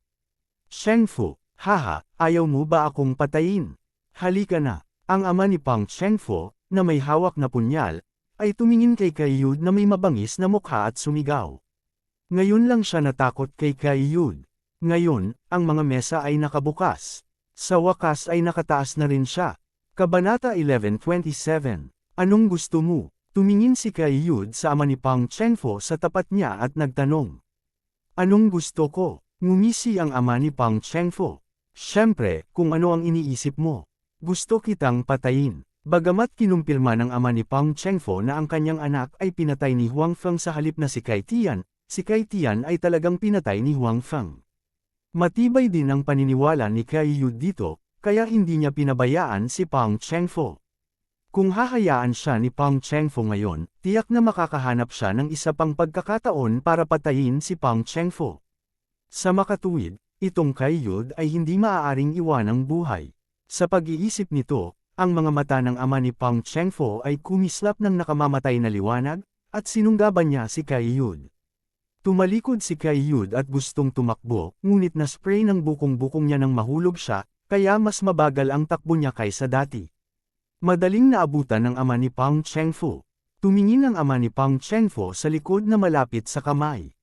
Shengfu, haha, ayaw mo ba akong patayin? Halika na. Ang ama ni Pang Shengfu, na may hawak na punyal, ay tumingin kay Kai Yud na may mabangis na mukha at sumigaw. Ngayon lang siya natakot kay Kai Yud. Ngayon, ang mga mesa ay nakabukas. Sa wakas ay nakataas na rin siya. Kabanata 11:27. Anong gusto mo? Tumingin si Kai Yud sa ama ni Pang Shengfu sa tapat niya at nagtanong. Anong gusto ko? Ngumisi ang ama ni Pang Shengfu. Siyempre, kung ano ang iniisip mo. Gusto kitang patayin. Bagamat kinumpirma ng ama ni Pang Shengfu na ang kanyang anak ay pinatay ni Huang Feng sa halip na si Kai Tian, si Kai Tian ay talagang pinatay ni Huang Feng. Matibay din ang paniniwala ni Kai Yud dito, kaya hindi niya pinabayaan si Pang Shengfu. Kung hahayaan siya ni Pang Shengfu ngayon, tiyak na makakahanap siya ng isa pang pagkakataon para patayin si Pang Shengfu. Sa makatuwid, itong Kai Yud ay hindi maaaring iwanang buhay. Sa pag-iisip nito, ang mga mata ng ama ni Pang Shengfu ay kumislap ng nakamamatay na liwanag, at sinunggaban niya si Kai Yud. Tumalikod si Kai Yud at gustong tumakbo, ngunit na-spray ng bukong-bukong niya nang mahulog siya, kaya mas mabagal ang takbo niya kaysa dati. Madaling naabutan ng ama ni Pang Shengfu. Tumingin ang ama ni Pang Shengfu sa likod na malapit sa kamay.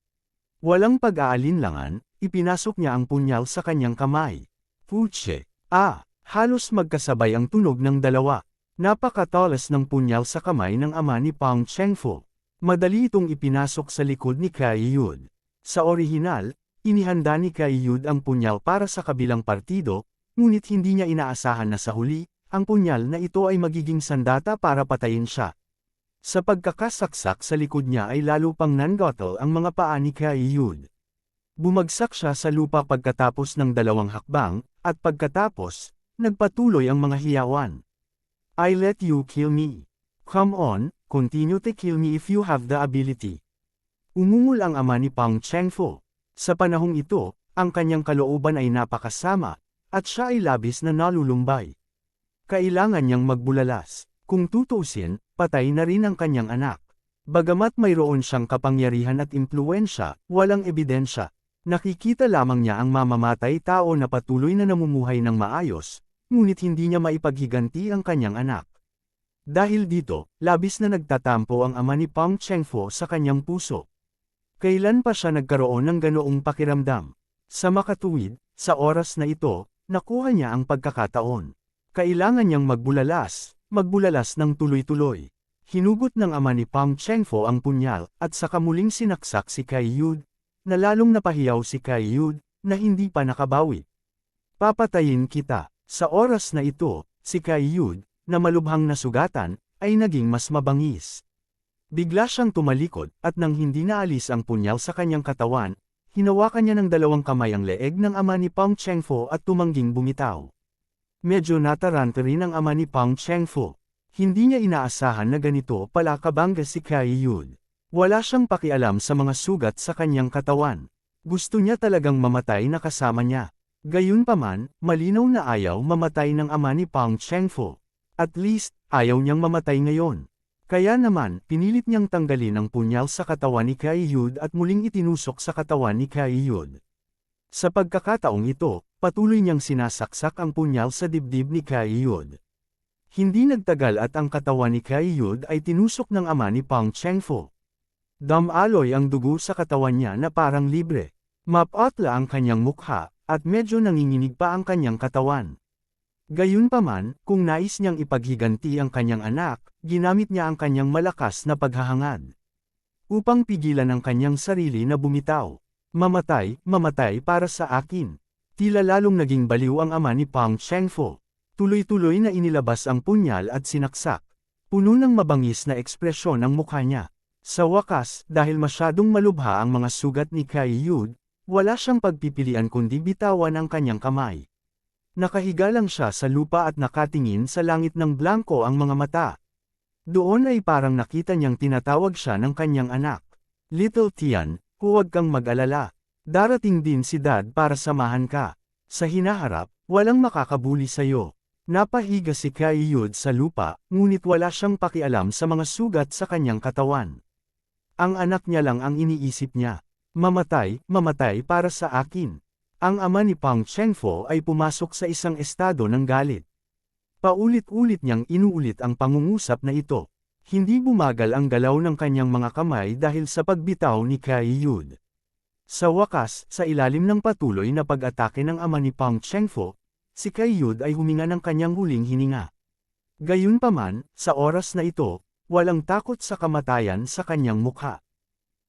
Walang pag-aalinlangan, ipinasok niya ang punyal sa kanyang kamay. Puche! Halos magkasabay ang tunog ng dalawa. Napakatalas ng punyal sa kamay ng ama ni Pang Shengfu. Madali itong ipinasok sa likod ni Kai Yud. Sa orihinal, inihanda ni Kai Yud ang punyal para sa kabilang partido, ngunit hindi niya inaasahan na sa huli, ang punyal na ito ay magiging sandata para patayin siya. Sa pagkakasaksak sa likod niya ay lalo pang nanggotol ang mga paa ni Kai Yud. Bumagsak siya sa lupa pagkatapos ng dalawang hakbang, at pagkatapos, nagpatuloy ang mga hiyawan. I let you kill me. Come on, continue to kill me if you have the ability. Umungol ang ama ni Pang Shengfu. Sa panahong ito, ang kanyang kalooban ay napakasama, at siya ay labis na nalulumbay. Kailangan niyang magbulalas. Kung tutusin, patay na rin ang kanyang anak. Bagamat mayroon siyang kapangyarihan at impluwensya, walang ebidensya. Nakikita lamang niya ang mamamatay tao na patuloy na namumuhay ng maayos, ngunit hindi niya maipaghiganti ang kanyang anak. Dahil dito, labis na nagtatampo ang ama ni Pang Shengfu sa kanyang puso. Kailan pa siya nagkaroon ng ganoong pakiramdam? Sa makatuwid, sa oras na ito, nakuha niya ang pagkakataon. Kailangan niyang magbulalas ng tuloy-tuloy. Hinugot ng ama ni Pang Shengfu ang punyal, at saka muling sinaksak si Kai Yud, na lalong napahiyaw si Kai Yud, na hindi pa nakabawi. Papatayin kita. Sa oras na ito, si Kai Yud, na malubhang nasugatan, ay naging mas mabangis. Bigla siyang tumalikod, at nang hindi naalis ang punyal sa kanyang katawan, hinawakan niya ng dalawang kamay ang leeg ng ama ni Pang Shengfu at tumangging bumitaw. Medyo nataranta rin ang ama ni Pang Shengfu. Hindi niya inaasahan na ganito pala kabangga si Kai Yud. Wala siyang pakialam sa mga sugat sa kanyang katawan. Gusto niya talagang mamatay na kasama niya. Gayunpaman, malinaw na ayaw mamatay ng ama ni Pang Shengfu. At least, ayaw niyang mamatay ngayon. Kaya naman, pinilit niyang tanggalin ang punyal sa katawan ni Kai Yud at muling itinusok sa katawan ni Kai Yud. Sa pagkakataong ito, patuloy niyang sinasaksak ang punyal sa dibdib ni Kai Yud. Hindi nagtagal at ang katawan ni Kai Yud ay tinusok ng ama ni Pang Shengfu. Damaloy ang dugo sa katawan niya na parang libre. Mapatla ang kanyang mukha, at medyo nanginginig pa ang kanyang katawan. Gayunpaman, kung nais niyang ipaghiganti ang kanyang anak, ginamit niya ang kanyang malakas na paghahangad. Upang pigilan ang kanyang sarili na bumitaw. Mamatay para sa akin. Tila lalong naging baliw ang ama ni Pang Shengfu. Tuloy-tuloy na inilabas ang punyal at sinaksak. Puno ng mabangis na ekspresyon ang mukha niya. Sa wakas, dahil masyadong malubha ang mga sugat ni Kai Yud, wala siyang pagpipilian kundi bitawan ang kanyang kamay. Nakahiga lang siya sa lupa at nakatingin sa langit ng blanko ang mga mata. Doon ay parang nakita niyang tinatawag siya ng kanyang anak. Little Tian, huwag kang mag-alala. Darating din si Dad para samahan ka. Sa hinaharap, walang makakabuli sa'yo. Napahiga si Kaiyud sa lupa, ngunit wala siyang pakialam sa mga sugat sa kanyang katawan. Ang anak niya lang ang iniisip niya. Mamatay, mamatay para sa akin. Ang ama ni Pang Chengfo ay pumasok sa isang estado ng galit. Paulit-ulit niyang inuulit ang pangungusap na ito. Hindi bumagal ang galaw ng kanyang mga kamay dahil sa pagbitaw ni Kaiyud. Sa wakas, sa ilalim ng patuloy na pag-atake ng ama ni Pang Chengfo, si Kaiyud ay huminga ng kanyang huling hininga. Gayunpaman, sa oras na ito, walang takot sa kamatayan sa kanyang mukha.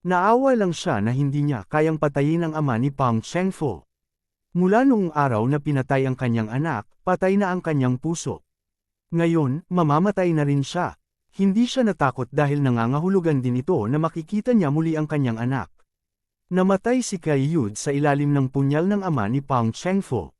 Naawa lang siya na hindi niya kayang patayin ang ama ni Pang Chengfo. Mula noong araw na pinatay ang kanyang anak, patay na ang kanyang puso. Ngayon, mamamatay na rin siya. Hindi siya natakot dahil nangangahulugan din ito na makikita niya muli ang kanyang anak. Namatay si Kaiyud sa ilalim ng punyal ng ama ni Pang Chengfo.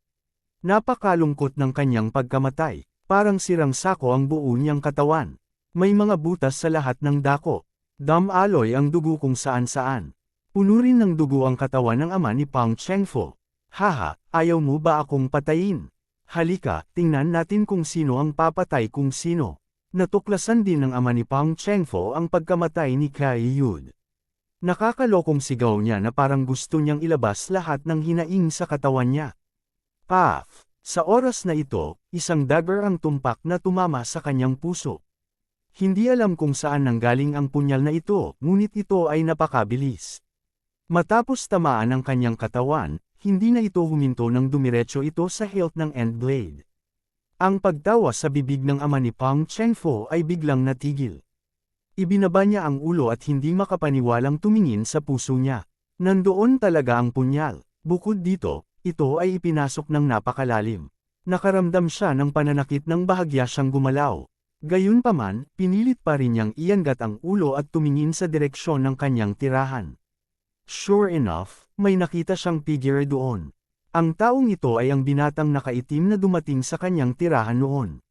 Napakalungkot ng kanyang pagkamatay, parang sirang sako ang buo niyang katawan. May mga butas sa lahat ng dako. Damaloy ang dugo kung saan-saan. Puno rin ng dugo ang katawan ng ama ni Pang Chengfo. Haha, ayaw mo ba akong patayin? Halika, tingnan natin kung sino ang papatay kung sino. Natuklasan din ng ama ni Pang Chengfo ang pagkamatay ni Kaiyud. Nakakalokong sigaw niya na parang gusto niyang ilabas lahat ng hinaing sa katawan niya. Paf! Sa oras na ito, isang dagger ang tumpak na tumama sa kanyang puso. Hindi alam kung saan nanggaling ang punyal na ito, ngunit ito ay napakabilis. Matapos tamaan ang kanyang katawan, hindi na ito huminto nang dumiretso ito sa hilt ng end blade. Ang pagtawa sa bibig ng ama ni Pang Chengfo ay biglang natigil. Ibinaba niya ang ulo at hindi makapaniwalang tumingin sa puso niya. Nandoon talaga ang punyal. Bukod dito, ito ay ipinasok ng napakalalim. Nakaramdam siya ng pananakit nang bahagya siyang gumalaw. Gayunpaman, pinilit pa rin niyang iangat ang ulo at tumingin sa direksyon ng kanyang tirahan. Sure enough, may nakita siyang figure doon. Ang taong ito ay ang binatang nakaitim na dumating sa kanyang tirahan noon.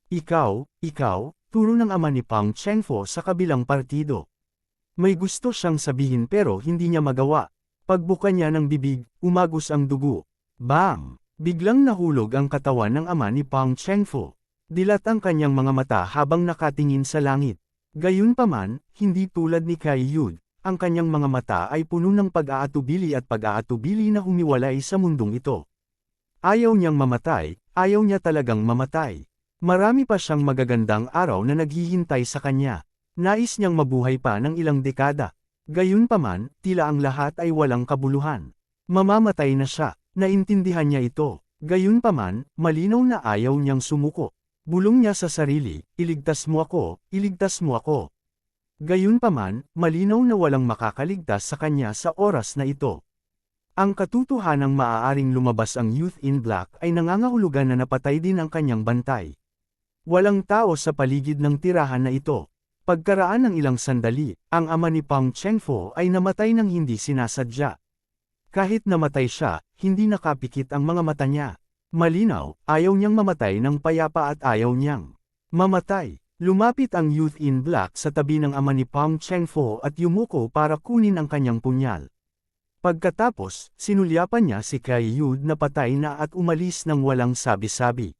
Ikaw, turo ng ama ni Pang Chengfo sa kabilang partido. May gusto siyang sabihin pero hindi niya magawa. Pagbuka niya ng bibig, umagos ang dugo. Bang! Biglang nahulog ang katawan ng ama ni Pang Chengfo. Dilat ang kanyang mga mata habang nakatingin sa langit. Gayunpaman, hindi tulad ni Kaiyud. Ang kanyang mga mata ay puno ng pag-aatubili at pag-aatubili na humiwalay sa mundong ito. Ayaw niyang mamatay, ayaw niya talagang mamatay. Marami pa siyang magagandang araw na naghihintay sa kanya. Nais niyang mabuhay pa ng ilang dekada. Gayunpaman, tila ang lahat ay walang kabuluhan. Mamamatay na siya, naintindihan niya ito. Gayunpaman, malinaw na ayaw niyang sumuko. Bulong niya sa sarili, iligtas mo ako, iligtas mo ako. Gayunpaman, malinaw na walang makakaligtas sa kanya sa oras na ito. Ang katotohanang maaaring lumabas ang Youth in Black ay nangangahulugan na napatay din ang kanyang bantay. Walang tao sa paligid ng tirahan na ito. Pagkaraan ng ilang sandali, ang ama ni Pang Chengfo ay namatay ng hindi sinasadya. Kahit namatay siya, hindi nakapikit ang mga mata niya. Malinaw, ayaw niyang mamatay ng payapa at ayaw niyang mamatay. Lumapit ang Youth in Black sa tabi ng ama ni Pang Chengfo at yumuko para kunin ang kanyang punyal. Pagkatapos, sinulyapan niya si Kaiyud na patay na at umalis ng walang sabi-sabi.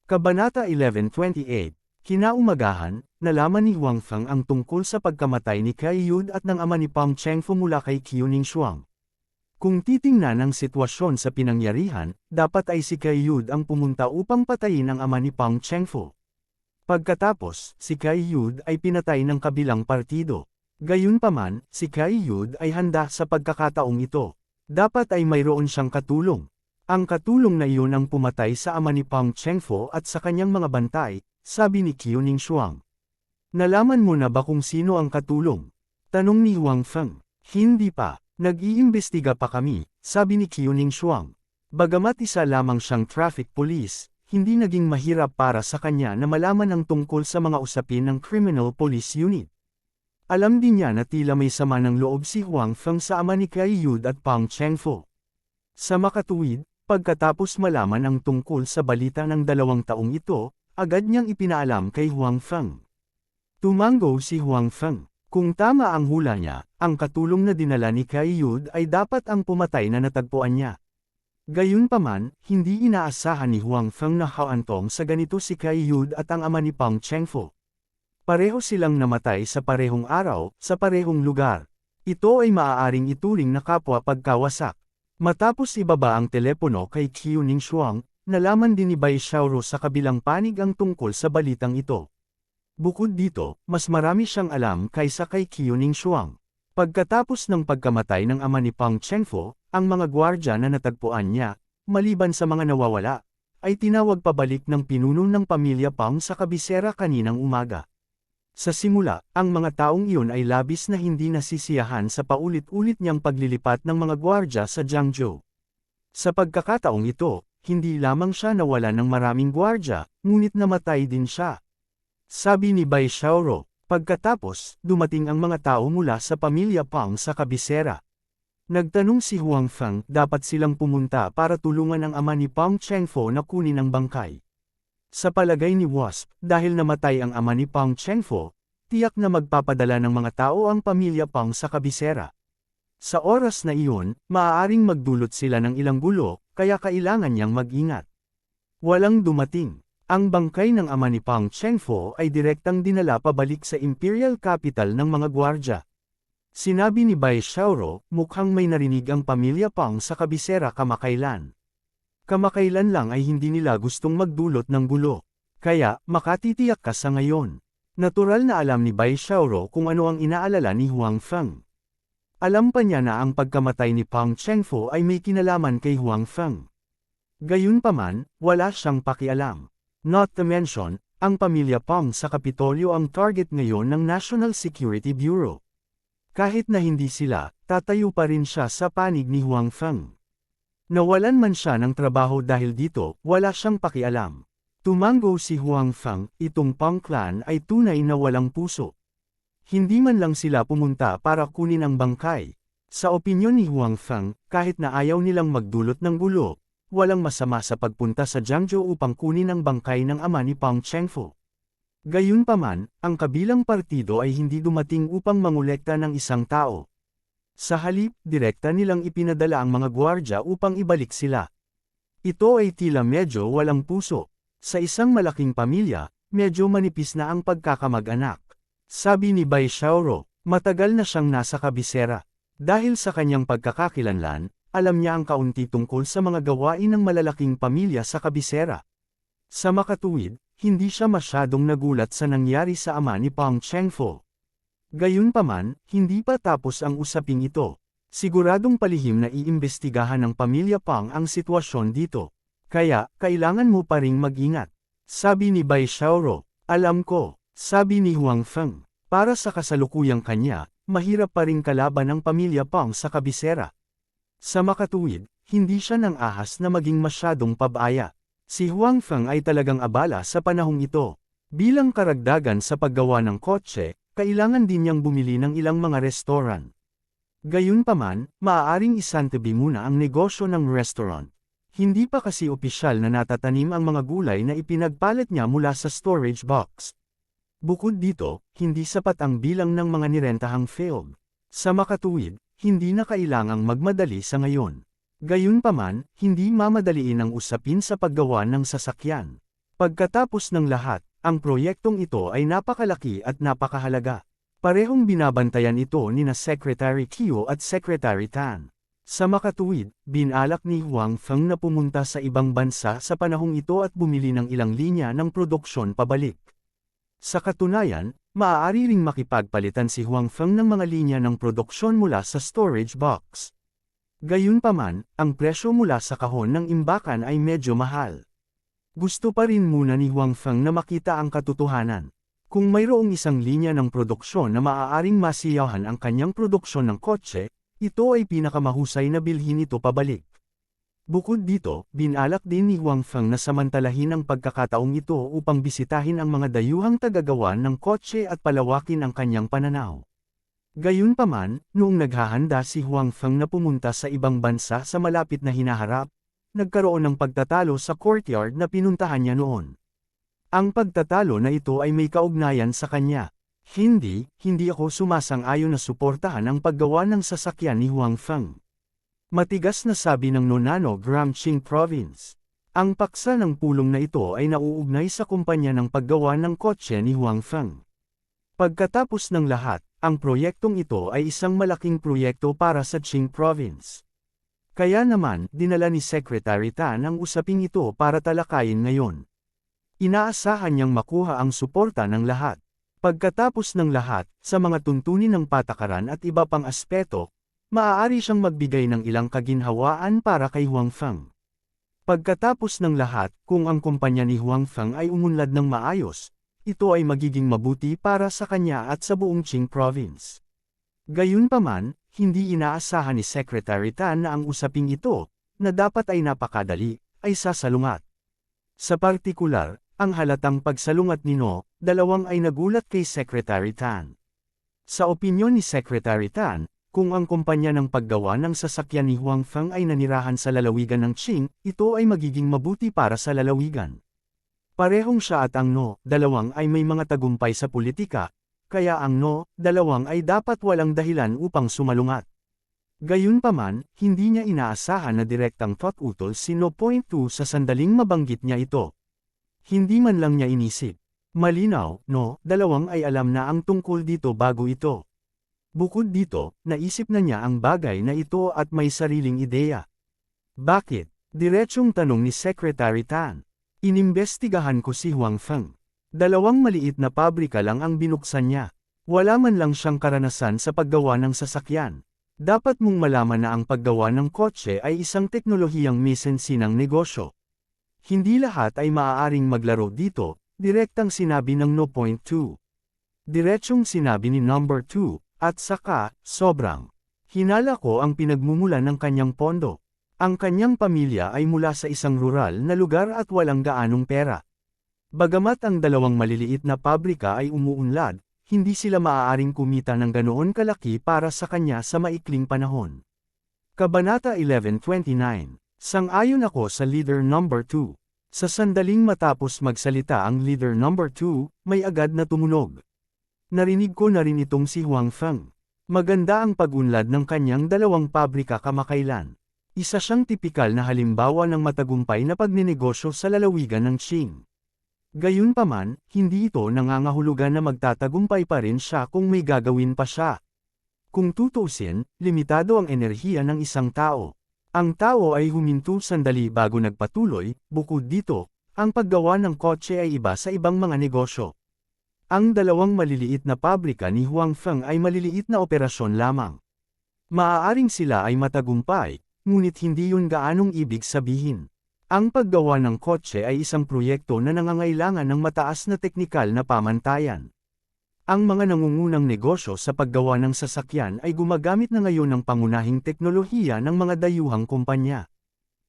Kabanata 11:28, kinaumagahan, nalaman ni Huang Feng ang tungkol sa pagkamatay ni Kaiyud at ng ama ni Pang Chengfo mula kay Qiuning Shuang. Kung titingnan ang sitwasyon sa pinangyarihan, dapat ay si Kaiyud ang pumunta upang patayin ang ama ni Pang Chengfo. Pagkatapos, si Kaiyud ay pinatay ng kabilang partido. Gayunpaman, si Kaiyud ay handa sa pagkakataong ito. Dapat ay mayroon siyang katulong. Ang katulong na iyon ang pumatay sa ama ni Pang Chengfo at sa kanyang mga bantay, sabi ni Qiuning Shuang. Nalaman mo na ba kung sino ang katulong? Tanong ni Huang Feng. Hindi pa. Nag-iimbestiga pa kami, sabi ni Qiuning Shuang. Bagamat isa lamang siyang traffic police, hindi naging mahirap para sa kanya na malaman ang tungkol sa mga usapin ng Criminal Police Unit. Alam din niya na tila may sama ng loob si Huang Feng sa ama ni Kaiyud at Pang Chengfo. Sa makatuwid, pagkatapos malaman ang tungkol sa balita ng 2 taong ito, agad niyang ipinaalam kay Huang Feng. Tumango si Huang Feng. Kung tama ang hula niya, ang katulong na dinala ni Kaiyud ay dapat ang pumatay na natagpuan niya. Gayunpaman, hindi inaasahan ni Huang Feng na haantong sa ganito si Kaiyud at ang ama ni Pang Chengfu. Pareho silang namatay sa parehong araw, sa parehong lugar. Ito ay maaaring ituring na kapwa pagkawasak. Matapos ibaba ang telepono kay Qiu Ningshuang, nalaman din ni Bai Xiaoro sa kabilang panig ang tungkol sa balitang ito. Bukod dito, mas marami siyang alam kaysa kay Qiu Ningshuang. Pagkatapos ng pagkamatay ng ama ni Pang Chengfu, ang mga gwardya na natagpuan niya, maliban sa mga nawawala, ay tinawag pabalik ng pinuno ng pamilya Pang sa kabisera kaninang umaga. Sa simula, ang mga taong iyon ay labis na hindi nasisiyahan sa paulit-ulit niyang paglilipat ng mga gwardya sa Jiangzhou. Sa pagkakataong ito, hindi lamang siya nawala ng maraming gwardya, ngunit namatay din siya. Sabi ni Bai Xiaoro, pagkatapos, dumating ang mga tao mula sa pamilya Pang sa kabisera. Nagtanong si Huang Feng, dapat silang pumunta para tulungan ang ama ni Pang Chengfu na kunin ang bangkay. Sa palagay ni Wasp, dahil namatay ang ama ni Pang Chengfu, tiyak na magpapadala ng mga tao ang pamilya Pang sa kabisera. Sa oras na iyon, maaaring magdulot sila ng ilang gulo, kaya kailangan niyang mag-ingat. Walang dumating. Ang bangkay ng ama ni Pang Chengfu ay direktang dinala pabalik sa imperial capital ng mga gwardya. Sinabi ni Bai Xiaoro, mukhang may narinig ang pamilya Pang sa kabisera kamakailan. Kamakailan lang ay hindi nila gustong magdulot ng gulo. Kaya, makatitiyak ka sa ngayon. Natural na alam ni Bai Xiaoro kung ano ang inaalala ni Huang Feng. Alam pa niya na ang pagkamatay ni Pang Chengfu ay may kinalaman kay Huang Feng. Gayunpaman, wala siyang pakialam. Not to mention, ang pamilya Pang sa Kapitolyo ang target ngayon ng National Security Bureau. Kahit na hindi sila, tatayo pa rin siya sa panig ni Huang Feng. Nawalan man siya ng trabaho dahil dito, wala siyang pakialam. Tumango si Huang Feng, itong Pang clan ay tunay na walang puso. Hindi man lang sila pumunta para kunin ang bangkay. Sa opinyon ni Huang Feng, kahit na ayaw nilang magdulot ng gulo, walang masama sa pagpunta sa Jiangzhou upang kunin ang bangkay ng ama ni Pang Chengfu. Gayunpaman, ang kabilang partido ay hindi dumating upang mangolekta ng isang tao. Sa halip, direkta nilang ipinadala ang mga gwardya upang ibalik sila. Ito ay tila medyo walang puso. Sa isang malaking pamilya, medyo manipis na ang pagkakamag-anak. Sabi ni Bai Xiaoro, matagal na siyang nasa kabisera. Dahil sa kanyang pagkakakilanlan, alam niya ang kaunti tungkol sa mga gawain ng malalaking pamilya sa kabisera. Sa makatuwid, hindi siya masyadong nagulat sa nangyari sa ama ni Pang Chengfu. Gayunpaman, hindi pa tapos ang usaping ito. Siguradong palihim na iimbestigahan ng pamilya Pang ang sitwasyon dito. Kaya, kailangan mo pa ring mag-ingat. Sabi ni Bai Xiaoro, alam ko, sabi ni Huang Feng, para sa kasalukuyang kanya, mahirap pa ring kalaban ng pamilya Pang sa kabisera. Sa makatuwid, hindi siya nang ahas na maging masyadong pabaya. Si Huang Feng ay talagang abala sa panahong ito. Bilang karagdagan sa paggawa ng kotse, kailangan din niyang bumili ng ilang mga restoran. Gayunpaman, maaaring isantabi muna ang negosyo ng restaurant. Hindi pa kasi opisyal na natatanim ang mga gulay na ipinagpalit niya mula sa storage box. Bukod dito, hindi sapat ang bilang ng mga nirentahang field. Sa makatuwid, hindi na kailangang magmadali sa ngayon. Gayunpaman, hindi mamadaliin ang usapin sa paggawa ng sasakyan. Pagkatapos ng lahat, ang proyektong ito ay napakalaki at napakahalaga. Parehong binabantayan ito nina Secretary Qiu at Secretary Tan. Sa makatuwid, binalak ni Huang Feng na pumunta sa ibang bansa sa panahong ito at bumili ng ilang linya ng produksyon pabalik. Sa katunayan, maaari ring makipagpalitan si Huang Feng ng mga linya ng produksyon mula sa storage box. Gayunpaman, ang presyo mula sa kahon ng imbakan ay medyo mahal. Gusto pa rin muna ni Huang Feng na makita ang katotohanan. Kung mayroong isang linya ng produksyon na maaaring masiyahan ang kanyang produksyon ng kotse, ito ay pinakamahusay na bilhin ito pabalik. Bukod dito, binalak din ni Huang Feng na samantalahin ang pagkakataong ito upang bisitahin ang mga dayuhang tagagawa ng kotse at palawakin ang kanyang pananaw. Gayunpaman, noong naghahanda si Huang Feng na pumunta sa ibang bansa sa malapit na hinaharap, nagkaroon ng pagtatalo sa courtyard na pinuntahan niya noon. Ang pagtatalo na ito ay may kaugnayan sa kanya. Hindi ako sumasang-ayon na suportahan ang paggawa ng sasakyan ni Huang Feng. Matigas na sabi ng Nonano Gramching Province. Ang paksa ng pulong na ito ay nauugnay sa kumpanya ng paggawa ng kotse ni Huang Feng. Pagkatapos ng lahat, ang proyektong ito ay isang malaking proyekto para sa Qing Province. Kaya naman, dinala ni Secretary Tan ang usaping ito para talakayin ngayon. Inaasahan niyang makuha ang suporta ng lahat. Pagkatapos ng lahat, sa mga tuntunin ng patakaran at iba pang aspeto, maaari siyang magbigay ng ilang kaginhawaan para kay Huang Feng. Pagkatapos ng lahat, kung ang kumpanya ni Huang Feng ay umunlad ng maayos, ito ay magiging mabuti para sa kanya at sa buong Qing Province. Gayunpaman, hindi inaasahan ni Secretary Tan na ang usaping ito, na dapat ay napakadali, ay sasalungat. Sa partikular, ang halatang pagsalungat ni No, dalawang ay nagulat kay Secretary Tan. Sa opinyon ni Secretary Tan, kung ang kumpanya ng paggawa ng sasakyan ni Huang Feng ay nanirahan sa lalawigan ng Qing, ito ay magiging mabuti para sa lalawigan. Parehong siya at ang No, dalawang ay may mga tagumpay sa politika, kaya ang No, dalawang ay dapat walang dahilan upang sumalungat. Gayunpaman, hindi niya inaasahan na direktang thought-utol si No.2 sa sandaling mabanggit niya ito. Hindi man lang niya inisip. Malinaw, No, dalawang ay alam na ang tungkol dito bago ito. Bukod dito, naisip na niya ang bagay na ito at may sariling ideya. Bakit? Diretsyong tanong ni Secretary Tan. Inimbestigahan ko si Huang Feng. Dalawang maliit na pabrika lang ang binuksan niya. Wala man lang siyang karanasan sa paggawa ng sasakyan. Dapat mong malaman na ang paggawa ng kotse ay isang teknolohiyang misensinang negosyo. Hindi lahat ay maaaring maglaro dito, direktang sinabi ng No.2. Diretsyong sinabi ni Number 2, at saka, sobrang. Hinala ko ang pinagmumulan ng kanyang pondo. Ang kanyang pamilya ay mula sa isang rural na lugar at walang gaanong pera. Bagamat ang dalawang maliliit na pabrika ay umuunlad, hindi sila maaaring kumita ng ganoon kalaki para sa kanya sa maikling panahon. Kabanata 1129. Sang-ayon ako sa Leader Number 2. Sa sandaling matapos magsalita ang Leader Number 2, may agad na tumunog. Narinig ko na rin itong si Huang Feng. Maganda ang pag-unlad ng kanyang dalawang pabrika kamakailan. Isa siyang tipikal na halimbawa ng matagumpay na pagninegosyo sa lalawigan ng Qing. Gayunpaman, hindi ito nangangahulugan na magtatagumpay pa rin siya kung may gagawin pa siya. Kung tutuusin, limitado ang enerhiya ng isang tao. Ang tao ay huminto sandali bago nagpatuloy, bukod dito, ang paggawa ng kotse ay iba sa ibang mga negosyo. Ang dalawang maliliit na pabrika ni Huang Feng ay maliliit na operasyon lamang. Maaaring sila ay matagumpay, ngunit hindi yun gaanong ibig sabihin. Ang paggawa ng kotse ay isang proyekto na nangangailangan ng mataas na teknikal na pamantayan. Ang mga nangungunang negosyo sa paggawa ng sasakyan ay gumagamit na ngayon ng pangunahing teknolohiya ng mga dayuhang kumpanya.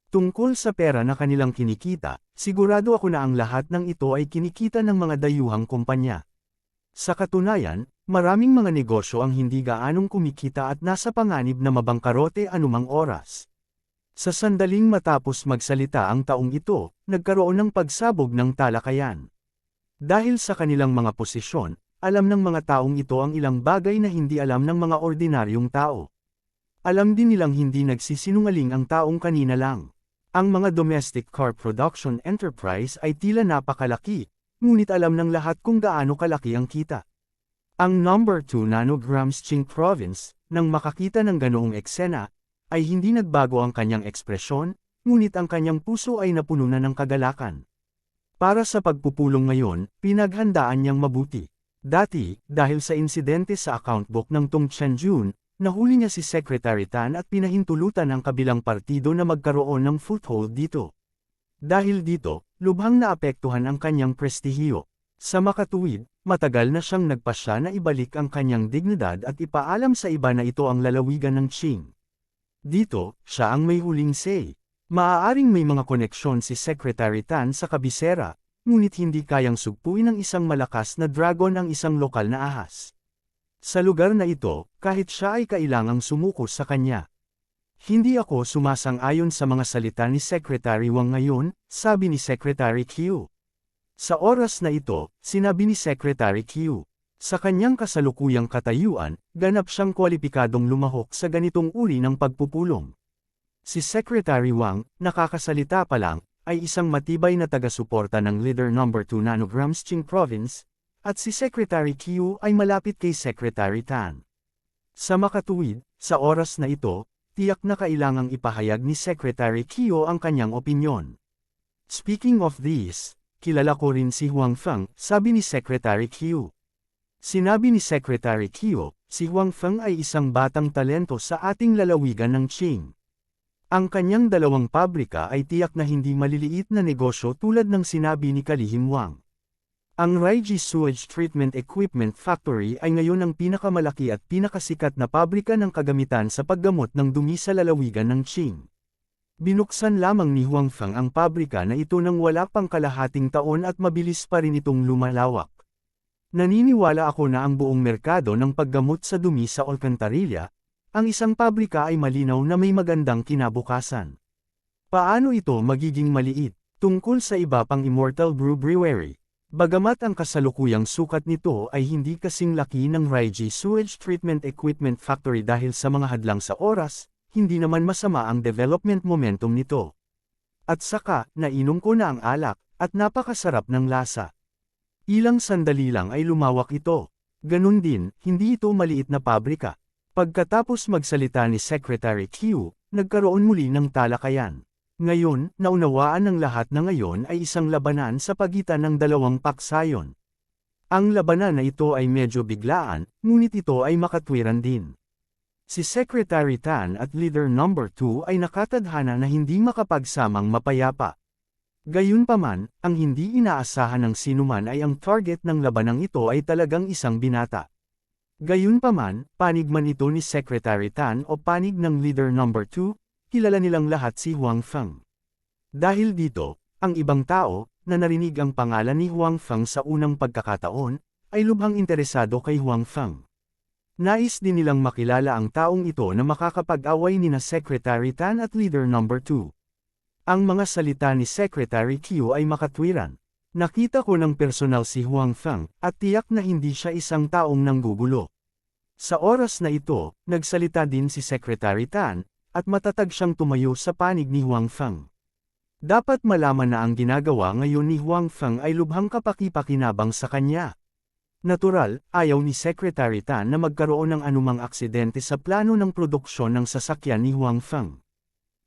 Tungkol sa pera na kanilang kinikita, sigurado ako na ang lahat ng ito ay kinikita ng mga dayuhang kumpanya. Sa katunayan, maraming mga negosyo ang hindi gaanong kumikita at nasa panganib na mabangkarote anumang oras. Sa sandaling matapos magsalita ang taong ito, nagkaroon ng pagsabog ng talakayan. Dahil sa kanilang mga posisyon, alam ng mga taong ito ang ilang bagay na hindi alam ng mga ordinaryong tao. Alam din nilang hindi nagsisinungaling ang taong kanina lang. Ang mga domestic car production enterprise ay tila napakalaki, ngunit alam ng lahat kung gaano kalaki ang kita. Ang Number 2 nanograms Qing Province, nang makakita ng ganoong eksena, ay hindi nagbago ang kanyang ekspresyon, ngunit ang kanyang puso ay napuno na ng kagalakan. Para sa pagpupulong ngayon, pinaghandaan niyang mabuti. Dati, dahil sa insidente sa account book ng Tong Chenjun, nahuli niya si Secretary Tan at pinahintulutan ang kabilang partido na magkaroon ng foothold dito. Dahil dito, lubhang naapektuhan ang kanyang prestihiyo. Sa makatuwid, matagal na siyang nagpasya na ibalik ang kanyang dignidad at ipaalam sa iba na ito ang lalawigan ng Qing. Dito, siya ang may huling say. Maaaring may mga koneksyon si Secretary Tan sa kabisera, ngunit hindi kayang sugpuin ng isang malakas na dragon ang isang lokal na ahas. Sa lugar na ito, kahit siya ay kailangang sumuko sa kanya. Hindi ako sumasang-ayon sa mga salita ni Secretary Wang ngayon, sabi ni Secretary Q. Sa oras na ito, sinabi ni Secretary Q. Sa kanyang kasalukuyang katayuan, ganap siyang kwalipikadong lumahok sa ganitong uri ng pagpupulong. Si Secretary Wang, nakakasalita pa lang, ay isang matibay na taga-suporta ng Leader No. 2 Nanograms Qing Province, at si Secretary Qiu ay malapit kay Secretary Tan. Sa makatuwid, sa oras na ito, tiyak na kailangang ipahayag ni Secretary Qiu ang kanyang opinyon. Speaking of this, kilala ko rin si Huang Feng, sabi ni Secretary Qiu. Sinabi ni Secretary Qiu, si Huang Feng ay isang batang talento sa ating lalawigan ng Qing. Ang kanyang dalawang pabrika ay tiyak na hindi maliliit na negosyo tulad ng sinabi ni Kalihim Wang. Ang Raiji Sewage Treatment Equipment Factory ay ngayon ang pinakamalaki at pinakasikat na pabrika ng kagamitan sa paggamot ng dumi sa lalawigan ng Qing. Binuksan lamang ni Huang Feng ang pabrika na ito nang wala pang kalahating taon at mabilis pa rin itong lumalawak. Naniniwala ako na ang buong merkado ng paggamot sa dumi sa Alcantarilla, ang isang pabrika ay malinaw na may magandang kinabukasan. Paano ito magiging maliit? Tungkol sa iba pang Immortal Brew Brewery. Bagamat ang kasalukuyang sukat nito ay hindi kasing laki ng Raiji Sewage Treatment Equipment Factory dahil sa mga hadlang sa oras, hindi naman masama ang development momentum nito. At saka, nainom ko na ang alak, at napakasarap ng lasa. Ilang sandali lang ay lumawak ito. Ganun din, hindi ito maliit na pabrika. Pagkatapos magsalita ni Secretary Qiu, nagkaroon muli ng talakayan. Ngayon, naunawaan ng lahat na ngayon ay isang labanan sa pagitan ng dalawang paksayon. Ang labanan na ito ay medyo biglaan, ngunit ito ay makatwiran din. Si Secretary Tan at Leader No. 2 ay nakatadhana na hindi makapagsamang mapayapa. Gayunpaman, ang hindi inaasahan ng sinuman ay ang target ng labanang ito ay talagang isang binata. Gayunpaman, panig man ito ni Secretary Tan o panig ng Leader No. 2, kilala nilang lahat si Huang Feng. Dahil dito, ang ibang tao, na narinig ang pangalan ni Huang Feng sa unang pagkakataon, ay lubhang interesado kay Huang Feng. Nais din nilang makilala ang taong ito na makakapag-away nina Secretary Tan at Leader No. 2. Ang mga salita ni Secretary Qiu ay makatwiran. Nakita ko ng personal si Huang Feng, at tiyak na hindi siya isang taong nanggugulo. Sa oras na ito, nagsalita din si Secretary Tan, at matatag siyang tumayo sa panig ni Huang Feng. Dapat malaman na ang ginagawa ngayon ni Huang Feng ay lubhang kapaki-pakinabang sa kanya. Natural, ayaw ni Secretary Tan na magkaroon ng anumang aksidente sa plano ng produksyon ng sasakyan ni Huang Feng.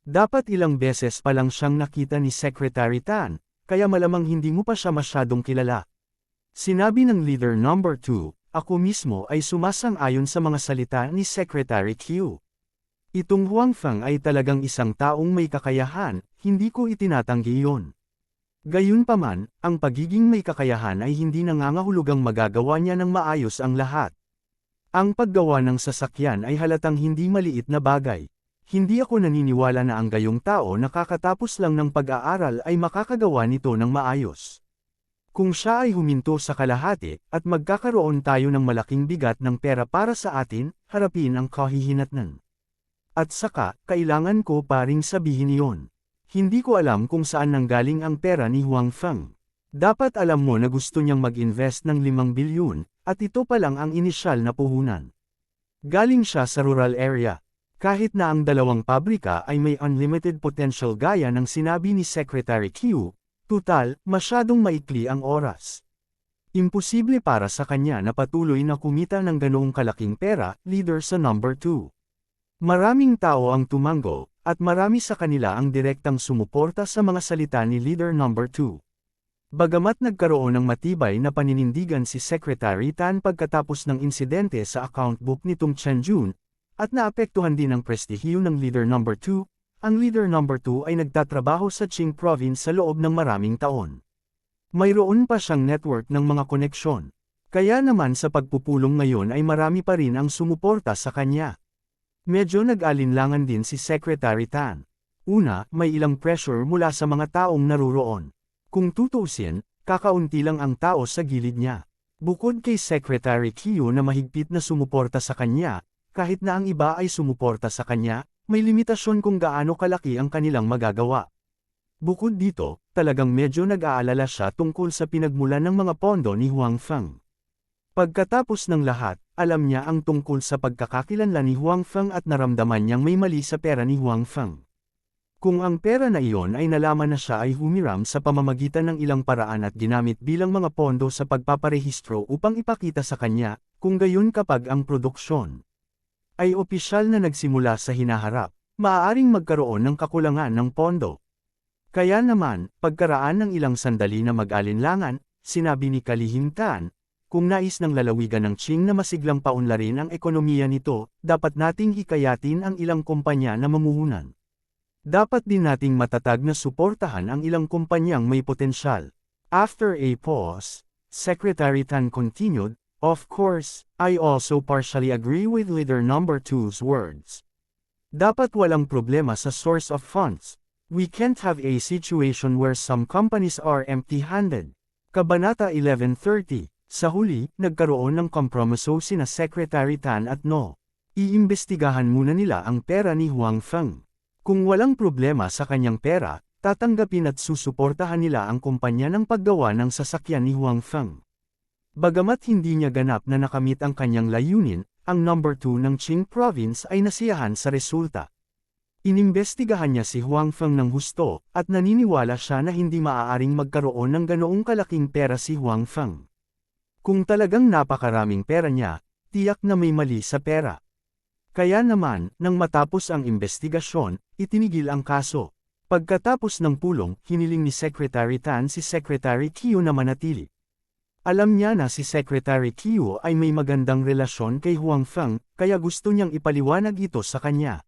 Dapat ilang beses pa lang siyang nakita ni Secretary Tan, kaya malamang hindi mo pa siya masyadong kilala. Sinabi ng Leader No. 2, ako mismo ay sumasang-ayon sa mga salita ni Secretary Qiu. Itong Huang Feng ay talagang isang taong may kakayahan, hindi ko itinatanggi iyon. Gayunpaman, ang pagiging may kakayahan ay hindi nangangahulugang magagawa niya ng maayos ang lahat. Ang paggawa ng sasakyan ay halatang hindi maliit na bagay. Hindi ako naniniwala na ang gayong tao na kakatapos lang ng pag-aaral ay makakagawa nito ng maayos. Kung siya ay huminto sa kalahati, at magkakaroon tayo ng malaking bigat ng pera para sa atin, harapin ang kahihinatnan. At saka, kailangan ko pa ring sabihin iyon. Hindi ko alam kung saan nanggaling ang pera ni Huang Feng. Dapat alam mo na gusto niyang mag-invest ng 5 bilyon, at ito pa lang ang inisyal na puhunan. Galing siya sa rural area. Kahit na ang dalawang pabrika ay may unlimited potential gaya ng sinabi ni Secretary Qiu, tutal, masyadong maikli ang oras. Imposible para sa kanya na patuloy na kumita ng ganoong kalaking pera, leader sa No. 2. Maraming tao ang tumango, at marami sa kanila ang direktang sumuporta sa mga salita ni Leader No. 2. Bagamat nagkaroon ng matibay na paninindigan si Secretary Tan pagkatapos ng insidente sa account book nitong Tianjun, at naapektuhan din ang prestihiyo ng Leader No. 2, ang Leader No. 2 ay nagtatrabaho sa Qing Province sa loob ng maraming taon. Mayroon pa siyang network ng mga koneksyon. Kaya naman sa pagpupulong ngayon ay marami pa rin ang sumuporta sa kanya. Medyo nag-alinlangan din si Secretary Tan. Una, may ilang pressure mula sa mga taong naruroon. Kung tutuusin, kakaunti lang ang tao sa gilid niya. Bukod kay Secretary Qiu na mahigpit na sumuporta sa kanya, kahit na ang iba ay sumuporta sa kanya, may limitasyon kung gaano kalaki ang kanilang magagawa. Bukod dito, talagang medyo nag-aalala siya tungkol sa pinagmulan ng mga pondo ni Huang Feng. Pagkatapos ng lahat, alam niya ang tungkol sa pagkakakilanlan ni Huang Feng at naramdaman niyang may mali sa pera ni Huang Feng. Kung ang pera na iyon ay nalaman na siya ay humiram sa pamamagitan ng ilang paraan at ginamit bilang mga pondo sa pagpaparehistro upang ipakita sa kanya, kung gayon kapag ang produksyon ay opisyal na nagsimula sa hinaharap, maaaring magkaroon ng kakulangan ng pondo. Kaya naman, pagkaraan ng ilang sandali na mag-alinlangan, sinabi ni Kalihim Tan, kung nais ng lalawigan ng Qing na masiglang paunlarin ang ekonomiya nito, dapat nating hikayatin ang ilang kumpanya na mamuhunan. Dapat din nating matatag na suportahan ang ilang kumpanyang may potensyal. After a pause, Secretary Tan continued, "Of course, I also partially agree with Leader Number 2's words. Dapat walang problema sa source of funds. We can't have a situation where some companies are empty-handed." Kabanata 1130. Sa huli, nagkaroon ng kompromiso sina Secretary Tan at No. Iimbestigahan muna nila ang pera ni Huang Feng. Kung walang problema sa kanyang pera, tatanggapin at susuportahan nila ang kumpanya ng paggawa ng sasakyan ni Huang Feng. Bagamat hindi niya ganap na nakamit ang kanyang layunin, ang number 2 ng Qing Province ay nasiyahan sa resulta. Inimbestigahan niya si Huang Feng ng husto, at naniniwala siya na hindi maaaring magkaroon ng ganoong kalaking pera si Huang Feng. Kung talagang napakaraming pera niya, tiyak na may mali sa pera. Kaya naman, nang matapos ang investigasyon, itinigil ang kaso. Pagkatapos ng pulong, hiniling ni Secretary Tan si Secretary Qiu na manatili. Alam niya na si Secretary Qiu ay may magandang relasyon kay Huang Feng, kaya gusto niyang ipaliwanag ito sa kanya.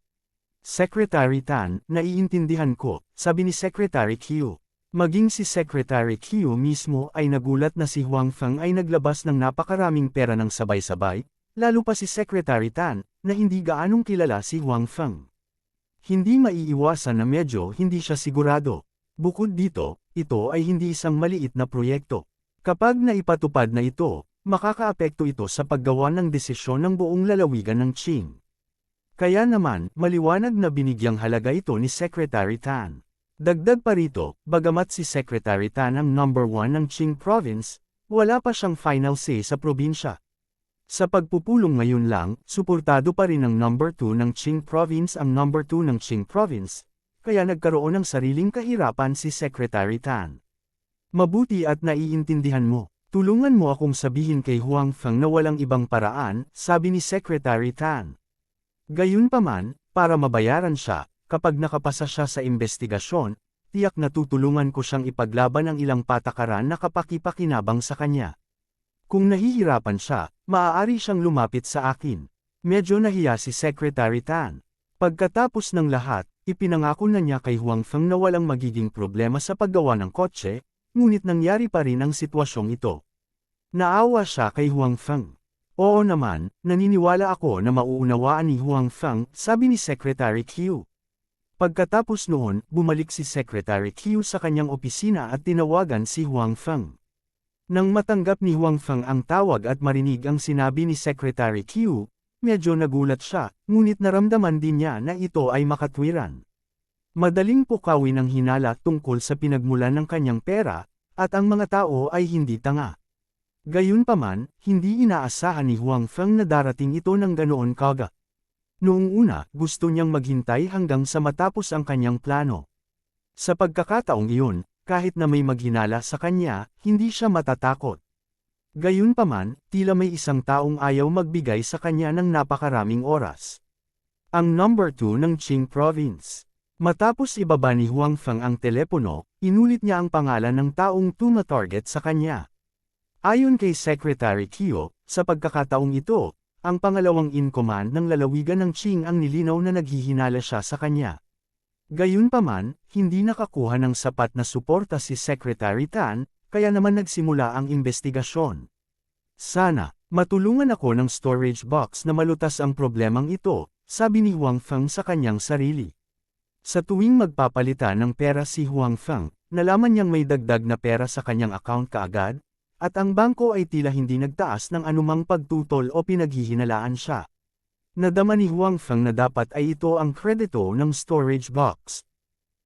Secretary Tan, naiintindihan ko, sabi ni Secretary Qiu. Maging si Secretary Qiu mismo ay nagulat na si Huang Feng ay naglabas ng napakaraming pera ng sabay-sabay, lalo pa si Secretary Tan, na hindi gaanong kilala si Huang Feng. Hindi maiiwasan na medyo hindi siya sigurado. Bukod dito, ito ay hindi isang maliit na proyekto. Kapag naipatupad na ito, makakaapekto ito sa paggawa ng desisyon ng buong lalawigan ng Qing. Kaya naman, maliwanag na binigyang halaga ito ni Secretary Tan. Dagdag pa rito, bagamat si Secretary Tan ang number 1 ng Qing Province, wala pa siyang final say sa probinsya. Sa pagpupulong ngayon lang, suportado pa rin ng number 2 ng Qing Province ang number 2 ng Qing Province, kaya nagkaroon ng sariling kahirapan si Secretary Tan. Mabuti at naiintindihan mo. Tulungan mo akong sabihin kay Huang Feng na walang ibang paraan, sabi ni Secretary Tan. Gayunpaman, para mabayaran siya, kapag nakapasa siya sa investigasyon, tiyak na tutulungan ko siyang ipaglaban ang ilang patakaran na kapaki-pakinabang sa kanya. Kung nahihirapan siya, maaari siyang lumapit sa akin. Medyo nahiya si Secretary Tan. Pagkatapos ng lahat, ipinangako na niya kay Huang Feng na walang magiging problema sa paggawa ng kotse, ngunit nangyari pa rin ang sitwasyong ito. Naawa siya kay Huang Feng. Oo naman, naniniwala ako na mauunawaan ni Huang Feng, sabi ni Secretary Qiu. Pagkatapos noon, bumalik si Secretary Qiu sa kanyang opisina at tinawagan si Huang Feng. Nang matanggap ni Huang Feng ang tawag at marinig ang sinabi ni Secretary Qiu, medyo nagulat siya, ngunit naramdaman din niya na ito ay makatwiran. Madaling pukawin ang hinala tungkol sa pinagmulan ng kanyang pera, at ang mga tao ay hindi tanga. Gayunpaman, hindi inaasahan ni Huang Feng na darating ito ng ganoon kaga. Noong una, gusto niyang maghintay hanggang sa matapos ang kanyang plano. Sa pagkakataong iyon, kahit na may maghinala sa kanya, hindi siya matatakot. Gayunpaman, tila may isang taong ayaw magbigay sa kanya ng napakaraming oras. Ang number 2 ng Qing Province. Matapos ibaba ni Huang Feng ang telepono, inulit niya ang pangalan ng taong tumatarget sa kanya. Ayon kay Secretary Qiu, sa pagkakataong ito, ang pangalawang in-command ng lalawigan ng Qing ang nilinaw na naghihinala siya sa kanya. Gayunpaman, hindi nakakuha ng sapat na suporta si Secretary Tan, kaya naman nagsimula ang investigasyon. Sana, matulungan ako ng storage box na malutas ang problemang ito, sabi ni Huang Feng sa kanyang sarili. Sa tuwing magpapalitan ng pera si Huang Feng, nalaman niyang may dagdag na pera sa kanyang account kaagad, at ang bangko ay tila hindi nagtaas ng anumang pagtutol o pinaghihinalaan siya. Nadama ni Huang Feng na dapat ay ito ang kredito ng storage box.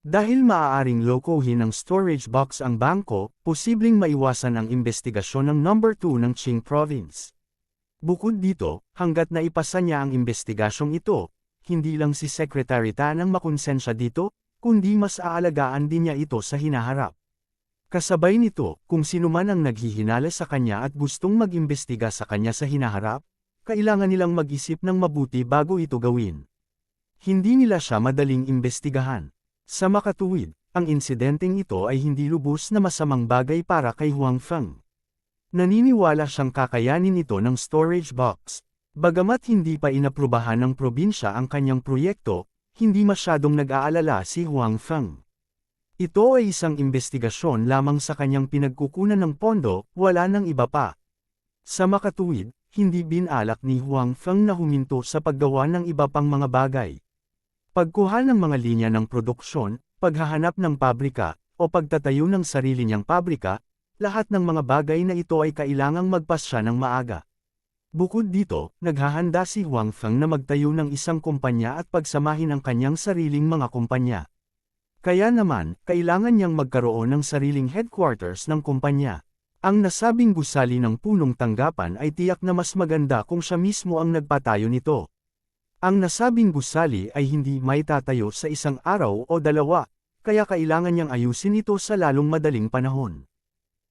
Dahil maaaring lokohin ng storage box ang bangko, posibleng maiwasan ang investigasyon ng number 2 ng Qing Province. Bukod dito, hanggat naipasa niya ang investigasyong ito, hindi lang si Secretary Tan ang makonsensya dito, kundi mas aalagaan din niya ito sa hinaharap. Kasabay nito, kung sino man ang naghihinala sa kanya at gustong mag-imbestiga sa kanya sa hinaharap, kailangan nilang mag-isip ng mabuti bago ito gawin. Hindi nila siya madaling imbestigahan. Sa makatuwid, ang insidenteng ito ay hindi lubos na masamang bagay para kay Huang Feng. Naniniwala siyang kakayanin ito ng storage box. Bagamat hindi pa inaprubahan ng probinsya ang kanyang proyekto, hindi masyadong nag-aalala si Huang Feng. Ito ay isang investigasyon lamang sa kanyang pinagkukunan ng pondo, wala nang iba pa. Sa makatuwid, hindi binalak ni Huang Feng na huminto sa paggawa ng iba pang mga bagay. Pagkuha ng mga linya ng produksyon, paghahanap ng pabrika, o pagtatayo ng sarili niyang pabrika, lahat ng mga bagay na ito ay kailangang magpasya ng maaga. Bukod dito, naghahanda si Huang Feng na magtayo ng isang kumpanya at pagsamahin ang kanyang sariling mga kumpanya. Kaya naman, kailangan niyang magkaroon ng sariling headquarters ng kumpanya. Ang nasabing gusali ng punong tanggapan ay tiyak na mas maganda kung siya mismo ang nagpatayo nito. Ang nasabing gusali ay hindi maitatayo sa isang araw o dalawa, kaya kailangan niyang ayusin ito sa lalong madaling panahon.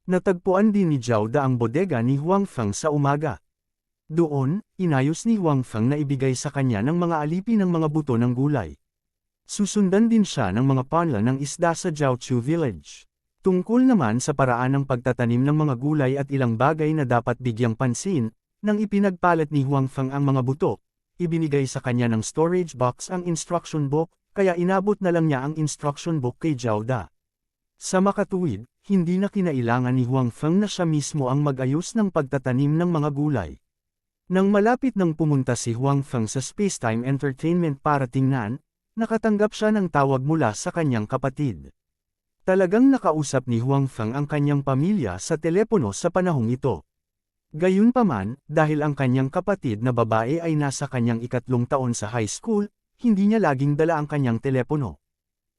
Natagpuan din ni Zhao Da ang bodega ni Huang Feng sa umaga. Doon, inayos ni Huang Feng na ibigay sa kanya ng mga alipin ng mga buto ng gulay. Susundan din siya ng mga panla ng isda sa Jiaochu Village. Tungkol naman sa paraan ng pagtatanim ng mga gulay at ilang bagay na dapat bigyang pansin, nang ipinagpalat ni Huang Feng ang mga buto, ibinigay sa kanya ng storage box ang instruction book, kaya inabot na lang niya ang instruction book kay Zhao Da. Sa makatuwid, hindi na kinailangan ni Huang Feng na siya mismo ang mag-ayos ng pagtatanim ng mga gulay. Nang malapit nang pumunta si Huang Feng sa Spacetime Entertainment para tingnan, nakatanggap siya ng tawag mula sa kanyang kapatid. Talagang nakausap ni Huang Feng ang kanyang pamilya sa telepono sa panahong ito. Gayunpaman, dahil ang kanyang kapatid na babae ay nasa kanyang 3 taon sa high school, hindi niya laging dala ang kanyang telepono.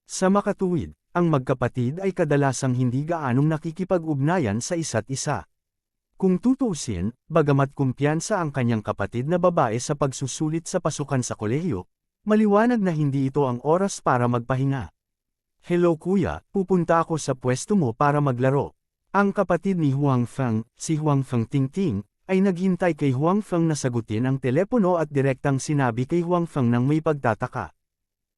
Sa makatuwid, ang magkapatid ay kadalasang hindi gaanong nakikipag-ugnayan sa isa't isa. Kung tutuusin, bagamat kumpiyansa ang kanyang kapatid na babae sa pagsusulit sa pasukan sa kolehiyo, maliwanag na hindi ito ang oras para magpahinga. "Hello kuya, pupunta ako sa pwesto mo para maglaro." Ang kapatid ni Huang Feng, si Huang Feng Tingting, ay naghintay kay Huang Feng na sagutin ang telepono at direktang sinabi kay Huang Feng nang may pagtataka.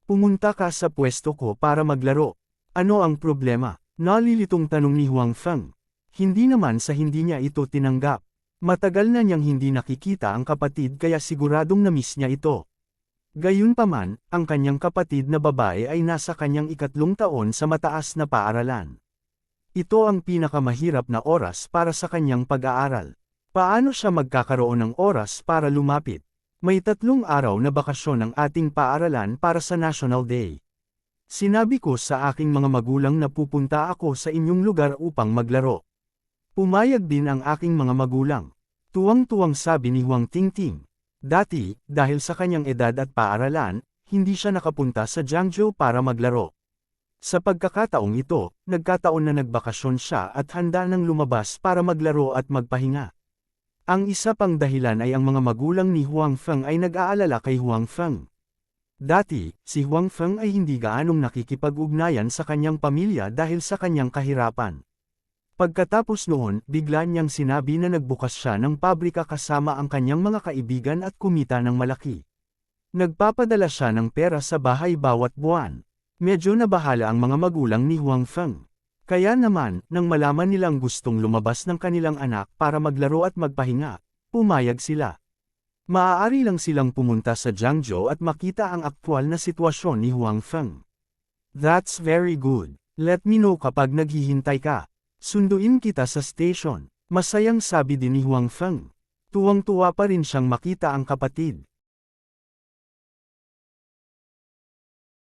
"Pumunta ka sa pwesto ko para maglaro. Ano ang problema?" Nalilitong tanong ni Huang Feng. Hindi naman sa hindi niya ito tinanggap. Matagal na niyang hindi nakikita ang kapatid kaya siguradong na-miss niya ito. Gayunpaman, ang kanyang kapatid na babae ay nasa kanyang 3 taon sa mataas na paaralan. Ito ang pinakamahirap na oras para sa kanyang pag-aaral. Paano siya magkakaroon ng oras para lumapit? May 3 araw na bakasyon ang ating paaralan para sa National Day. Sinabi ko sa aking mga magulang na pupunta ako sa inyong lugar upang maglaro. Pumayag din ang aking mga magulang. Tuwang-tuwang sabi ni Huang Tingting. Dati, dahil sa kanyang edad at paaralan, hindi siya nakapunta sa Jiangzhou para maglaro. Sa pagkakataong ito, nagkataon na nagbakasyon siya at handa nang lumabas para maglaro at magpahinga. Ang isa pang dahilan ay ang mga magulang ni Huang Feng ay nag-aalala kay Huang Feng. Dati, si Huang Feng ay hindi gaanong nakikipag-ugnayan sa kanyang pamilya dahil sa kanyang kahirapan. Pagkatapos noon, bigla niyang sinabi na nagbukas siya ng pabrika kasama ang kanyang mga kaibigan at kumita ng malaki. Nagpapadala siya ng pera sa bahay bawat buwan. Medyo nabahala ang mga magulang ni Huang Feng. Kaya naman, nang malaman nilang gustong lumabas ng kanilang anak para maglaro at magpahinga, pumayag sila. Maaari lang silang pumunta sa Jiangzhou at makita ang aktwal na sitwasyon ni Huang Feng. "That's very good. Let me know kapag naghihintay ka. Sunduin kita sa station." Masayang sabi din ni Huang Feng. Tuwang-tuwa pa rin siyang makita ang kapatid.